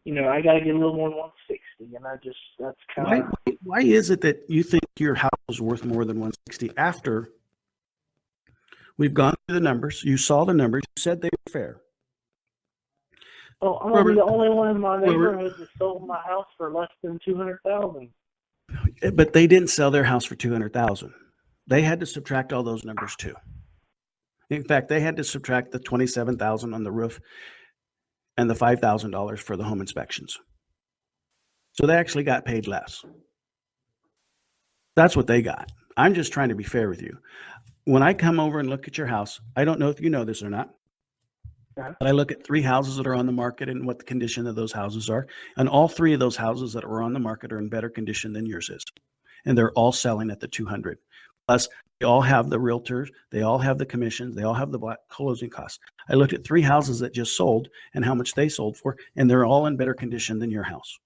I got to get a little more than 160, and that's kind of. Why is it that you think your house is worth more than 160 after we've gone through the numbers? You saw the numbers. You said they were fair. Oh, I'm gonna be the only one in my neighborhood that sold my house for less than $200,000. But they didn't sell their house for $200,000. They had to subtract all those numbers too. In fact, they had to subtract the $27,000 on the roof and the $5,000 for the home inspections. So they actually got paid less. That's what they got. I'm just trying to be fair with you. When I come over and look at your house, I don't know if you know this or not, but I look at 3 houses that are on the market and what the condition of those houses are. And all 3 of those houses that are on the market are in better condition than yours is. And they're all selling at the 200. Plus, they all have the realtors, they all have the commissions, they all have the black closing costs. I looked at 3 houses that just sold and how much they sold for, and they're all in better condition than your house.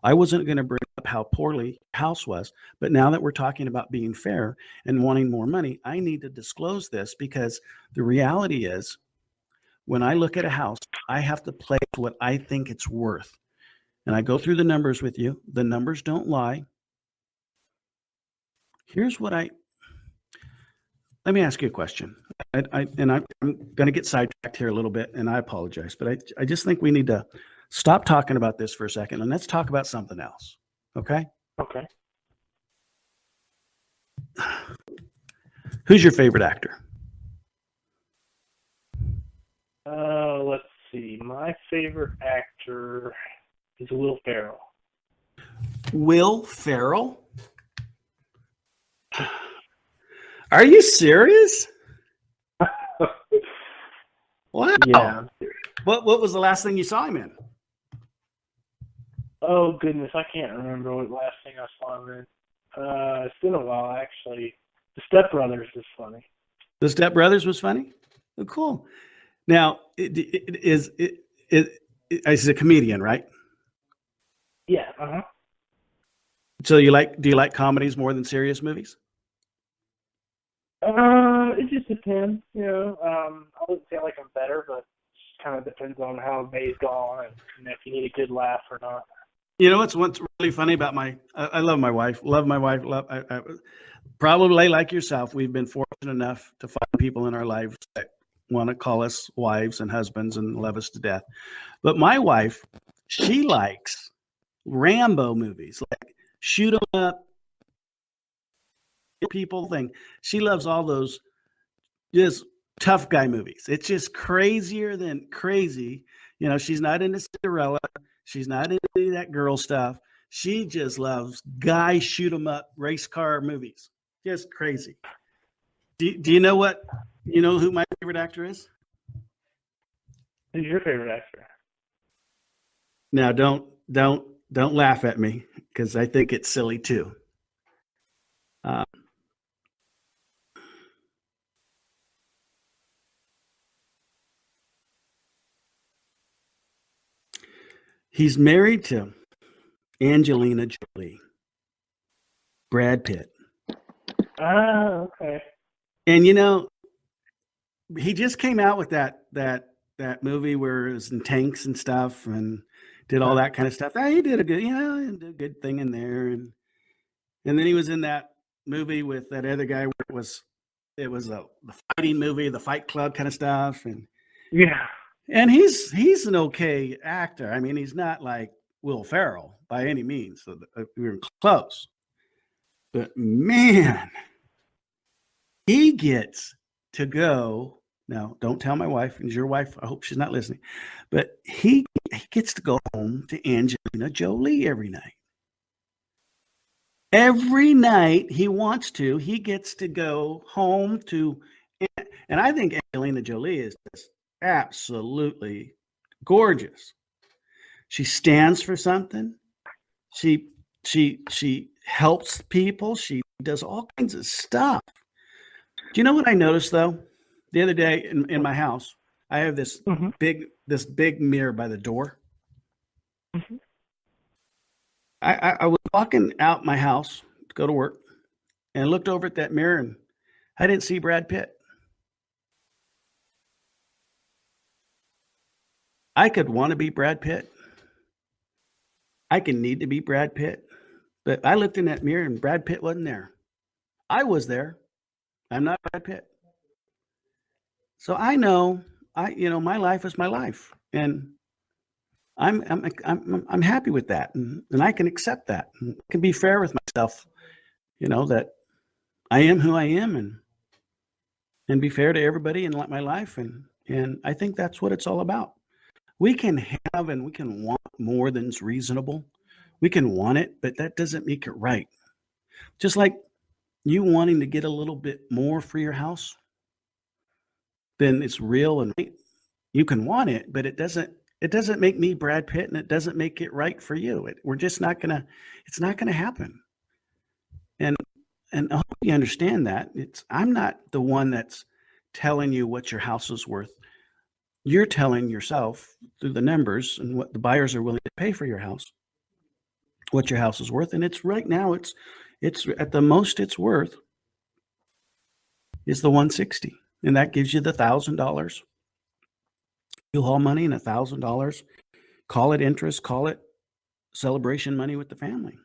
I wasn't going to bring up how poorly your house was, but now that we're talking about being fair and wanting more money, I need to disclose this because the reality is when I look at a house, I have to play what I think it's worth. And I go through the numbers with you. The numbers don't lie. Here's what let me ask you a question. I'm going to get sidetracked here a little bit, and I apologize, but I just think we need to stop talking about this for a second, and let's talk about something else. Okay? Okay. Who's your favorite actor? Let's see. My favorite actor is Will Ferrell. Will Ferrell? Are you serious? Wow. Yeah. What was the last thing you saw him in? Oh, goodness. I can't remember what last thing I saw him in. It's been a while, actually. The Step Brothers is funny. The Step Brothers was funny? Oh, cool. Now, he's a comedian, right? Yeah. Uh-huh. So do you like comedies more than serious movies? It just depends. I wouldn't say I like them better, but it just kind of depends on how the day's gone and if you need a good laugh or not. You know what's really funny about I love my wife. Probably like yourself, we've been fortunate enough to find people in our lives that want to call us wives and husbands and love us to death. But my wife, she likes Rambo movies, like shoot 'em up, people thing. She loves all those just tough guy movies. It's just crazier than crazy. She's not into Cinderella. She's not into that girl stuff. She just loves guy shoot 'em up race car movies. Just crazy. Do you know who my favorite actor is? Who's your favorite actor? Now don't laugh at me because I think it's silly too. He's married to Angelina Jolie, Brad Pitt. Ah, okay. And you know, he just came out with that movie where it was in tanks and stuff and did all that kind of stuff. He did a good, he did a good thing in there. And then he was in that movie with that other guy where it was the fighting movie, the Fight Club kind of stuff. And Yeah. and he's an okay actor. I mean, he's not like Will Ferrell by any means. So we were close. But man, he gets to go. Now, don't tell my wife, and your wife, I hope she's not listening. But he gets to go home to Angelina Jolie every night. Every night he wants to, he gets to go home to, and I think Angelina Jolie is just absolutely gorgeous. She stands for something. She helps people. She does all kinds of stuff. Do you know what I noticed though? The other day in my house, I have this big mirror by the door. Mm-hmm. I was walking out my house to go to work and looked over at that mirror and I didn't see Brad Pitt. I could want to be Brad Pitt. I can need to be Brad Pitt. But I looked in that mirror and Brad Pitt wasn't there. I was there. I'm not Brad Pitt. So I know my life is my life. And I'm happy with that, and I can accept that. And I can be fair with myself, that I am who I am, and be fair to everybody in my life, and I think that's what it's all about. We can have and we can want more than's reasonable. We can want it, but that doesn't make it right. Just like you wanting to get a little bit more for your house than it's real and right. You can want it, but it doesn't make me Brad Pitt, and it doesn't make it right for you. It's not gonna happen. And I hope you understand that. I'm not the one that's telling you what your house is worth. You're telling yourself through the numbers and what the buyers are willing to pay for your house, what your house is worth. And it's right now, it's at the most it's worth is the 160. And that gives you the $1,000 U-Haul money and $1,000. Call it interest, call it celebration money with the family.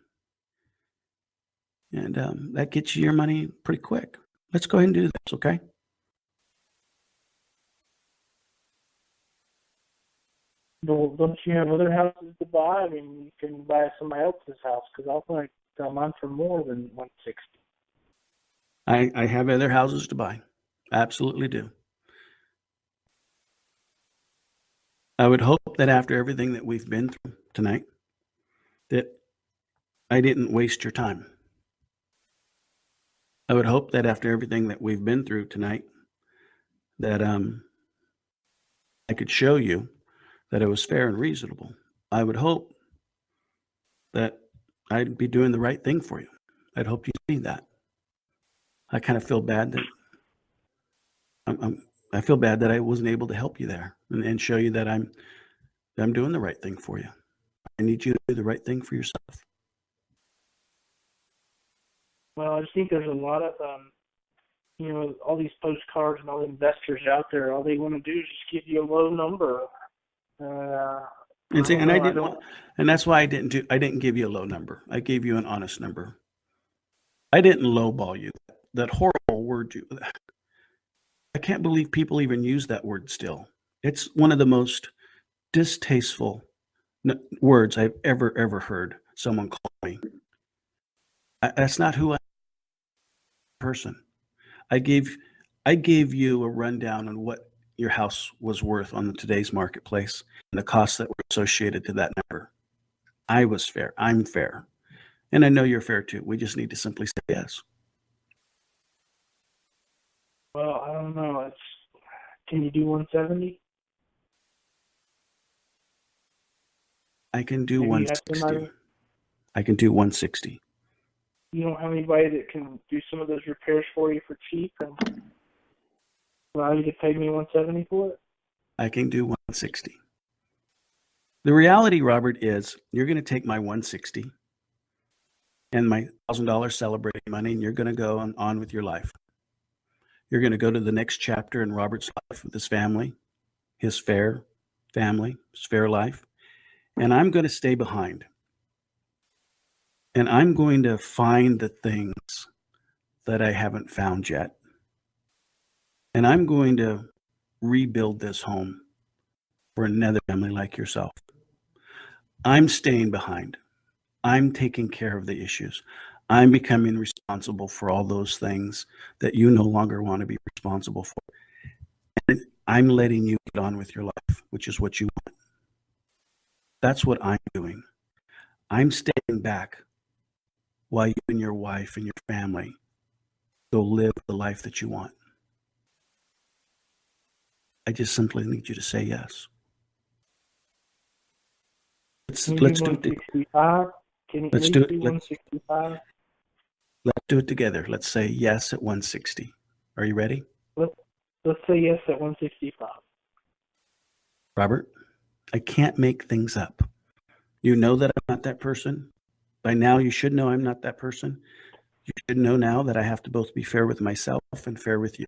And that gets you your money pretty quick. Let's go ahead and do this, okay? Well, don't you have other houses to buy? I mean, you can buy somebody else's house, because I'll probably sell mine for more than 160. I have other houses to buy. Absolutely do. I would hope that after everything that we've been through tonight, that I didn't waste your time. I would hope that after everything that we've been through tonight, that I could show you that it was fair and reasonable. I would hope that I'd be doing the right thing for you. I'd hope you see that. I kind of feel bad that I feel bad that I wasn't able to help you there and show you that I'm doing the right thing for you. I need you to do the right thing for yourself. Well, I just think there's a lot of, all these postcards and all the investors out there. All they want to do is just give you a low number. And that's why I didn't give you a low number. I gave you an honest number. I didn't lowball you. That horrible word I can't believe people even use that word still. It's one of the most distasteful words I've ever heard someone call me. That's not who I am as a person. I gave you a rundown on what your house was worth on today's marketplace and the costs that were associated to that number. I was fair. I'm fair. And I know you're fair too. We just need to simply say yes. Well, I don't know. Can you do 170? I can do Maybe 160. I can do 160. You don't have anybody that can do some of those repairs for you for cheap and allow you to pay me 170 for it? I can do 160. The reality, Robert, is you're going to take my 160 and my $1,000 celebrating money, and you're going to go on with your life. You're going to go to the next chapter in Robert's life with his family, his fair family, his fair life, and I'm going to stay behind. And I'm going to find the things that I haven't found yet. And I'm going to rebuild this home for another family like yourself. I'm staying behind. I'm taking care of the issues. I'm becoming responsible for all those things that you no longer want to be responsible for. And I'm letting you get on with your life, which is what you want. That's what I'm doing. I'm staying back while you and your wife and your family go live the life that you want. I just simply need you to say yes. Let's do it. 165? Can you Let's do it. 165? Let's do it together. Let's say yes at 160. Are you ready? Let's say yes at 165. Robert, I can't make things up. You know that I'm not that person. By now, you should know I'm not that person. You should know now that I have to both be fair with myself and fair with you.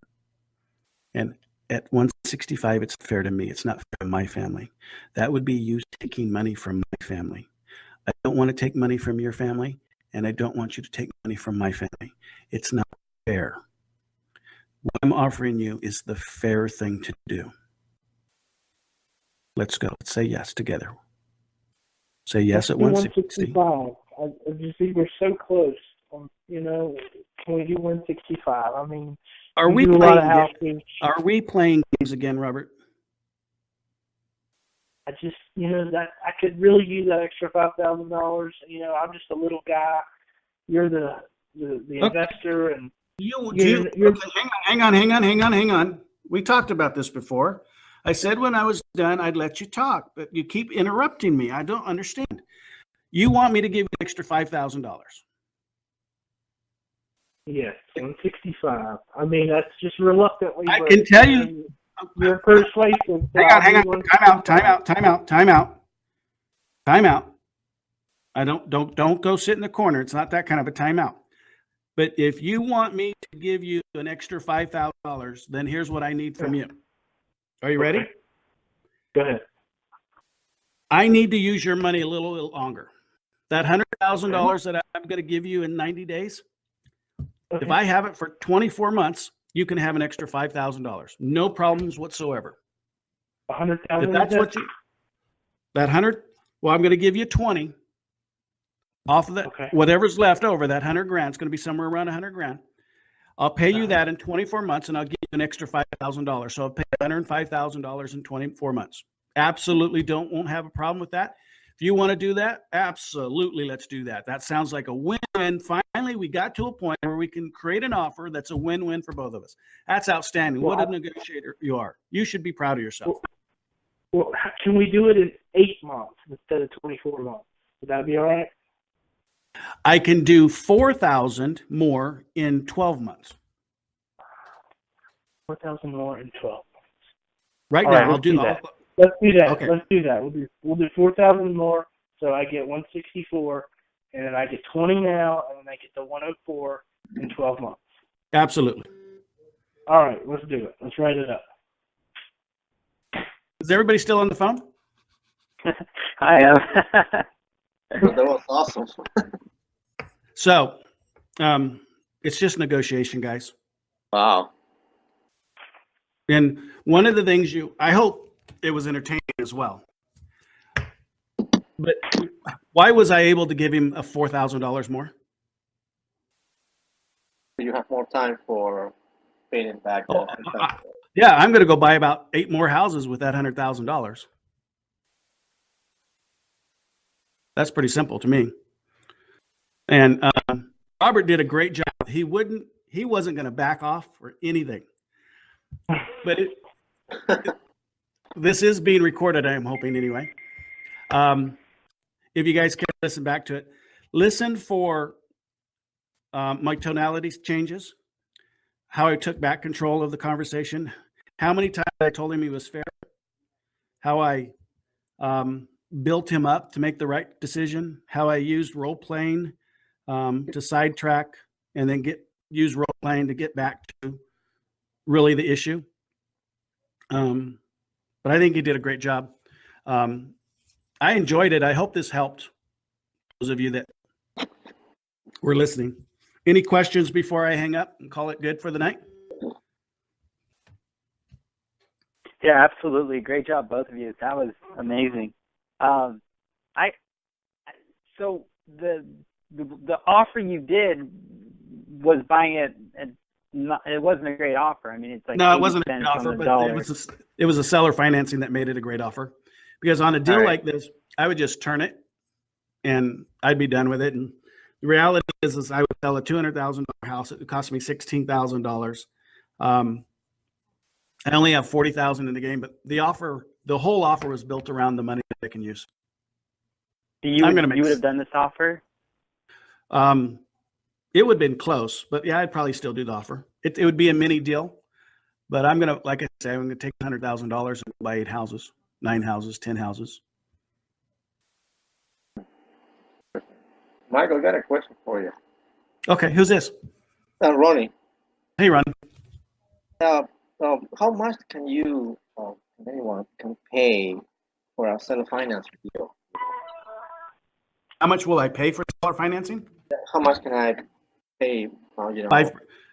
And at 165, it's fair to me. It's not fair to my family. That would be you taking money from my family. I don't want to take money from your family, and I don't want you to take money from my family. It's not fair. What I'm offering you is the fair thing to do. Let's go. Let's say yes together. Say yes at 160. 165. I just think we're so close. Can we do 165? I mean, Are we do a lot of houses. Are we playing games again, Robert? I just, that I could really use that extra $5,000. I'm just a little guy. You're the investor, and Okay, hang on. We talked about this before. I said when I was done, I'd let you talk, but you keep interrupting me. I don't understand. You want me to give you an extra $5,000? yes, 165. I mean, that's just reluctantly. I can tell you. You're persuasive. Hang on. Time out. I don't go sit in the corner. It's not that kind of a timeout. But if you want me to give you an extra $5,000, then here's what I need from you. Are you ready? Go ahead. I need to use your money a little longer. That $100,000 that I'm going to give you in 90 days, if I have it for 24 months, you can have an extra $5,000. No problems whatsoever. 100,000. If that's what you, that 100, well, I'm going to give you 20 off of that. Okay. Whatever's left over, that 100 grand, it's going to be somewhere around 100 grand. I'll pay you that in 24 months, and I'll give you an extra $5,000. So I'll pay $105,000 in 24 months. Absolutely won't have a problem with that. If you want to do that, absolutely, let's do that. That sounds like a win-win. Finally, we got to a point where we can create an offer that's a win-win for both of us. That's outstanding. What a negotiator you are. You should be proud of yourself. Well, can we do it in 8 months instead of 24 months? Would that be all right? I can do 4,000 more in 12 months. 4,000 more in 12 months. Right all now, right, I'll do that. Let's do that. Okay. Let's do that. We'll do 4,000 more, so I get 164, and then I get 20 now, and then I get the 104 in 12 months. Absolutely. All right, let's do it. Let's write it up. Is everybody still on the phone? I am. That was awesome. So, it's just negotiation, guys. Wow. And one of the things I hope it was entertaining as well. But why was I able to give him a $4,000 more? You have more time for paying it back. Yeah, I'm going to go buy about 8 more houses with that $100,000. That's pretty simple to me. And Robert did a great job. He wasn't going to back off or anything. But this is being recorded, I am hoping anyway. If you guys can listen back to it, listen for my tonality changes, how I took back control of the conversation, how many times I told him he was fair, how I built him up to make the right decision, how I used role playing to sidetrack and then use role playing to get back to really the issue. But I think he did a great job. I enjoyed it. I hope this helped those of you that were listening. Any questions before I hang up and call it good for the night? Yeah, absolutely. Great job, both of you. That was amazing. So the offer you did was buying it. It wasn't a great offer. I mean, it's like no, it wasn't a great offer, but it was a seller financing that made it a great offer. Because on a deal like this, I would just turn it, and I'd be done with it. And the reality is I would sell a $200,000 house. It would cost me $16,000. I only have $40,000 in the game, but the whole offer was built around the money that I can use. You would have done this offer? It would have been close, but yeah, I'd probably still do the offer. It would be a mini deal, but I'm going to, like I say, I'm going to take $100,000 and buy 8 houses, 9 houses, 10 houses. Michael, I got a question for you. Okay, who's this? Ronnie. Hey, Ronnie. How much can anyone pay for a seller finance deal? How much will I pay for seller financing? How much can I pay?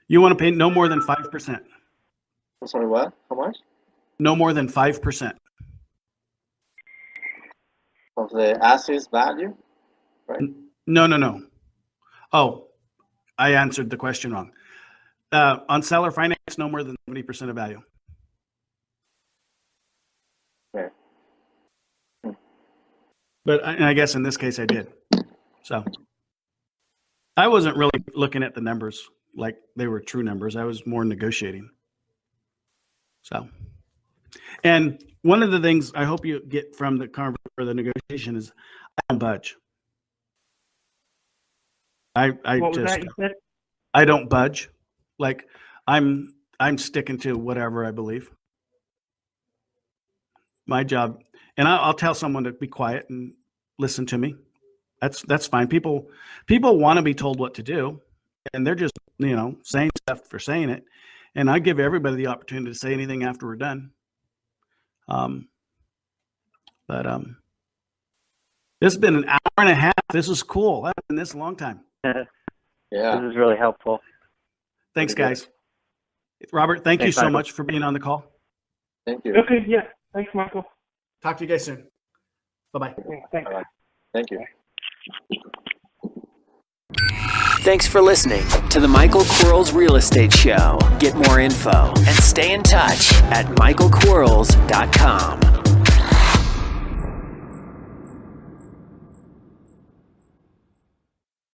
You want to pay no more than 5%. I'm sorry, what? How much? No more than 5%. Of the asset's value, right? No. Oh, I answered the question wrong. On seller finance, no more than 70% of value. Okay. But I guess in this case I did. So I wasn't really looking at the numbers like they were true numbers. I was more negotiating. So, and one of the things I hope you get from the negotiation is I don't budge. What was that you said? I don't budge. Like I'm sticking to whatever I believe. My job, and I'll tell someone to be quiet and listen to me. That's fine. People want to be told what to do, and they're just saying stuff for saying it. And I give everybody the opportunity to say anything after we're done. But this has been an hour and a half. This is cool. I've been this a long time. Yeah, this is really helpful. Thanks, guys. Robert, thank you so much for being on the call. Thank you. Okay, yeah. Thanks, Michael. Talk to you guys soon. Bye-bye. Thanks. Bye-bye. Thank you. Thanks for listening to the Michael Quarles Real Estate Show. Get more info and stay in touch at michaelquarles.com.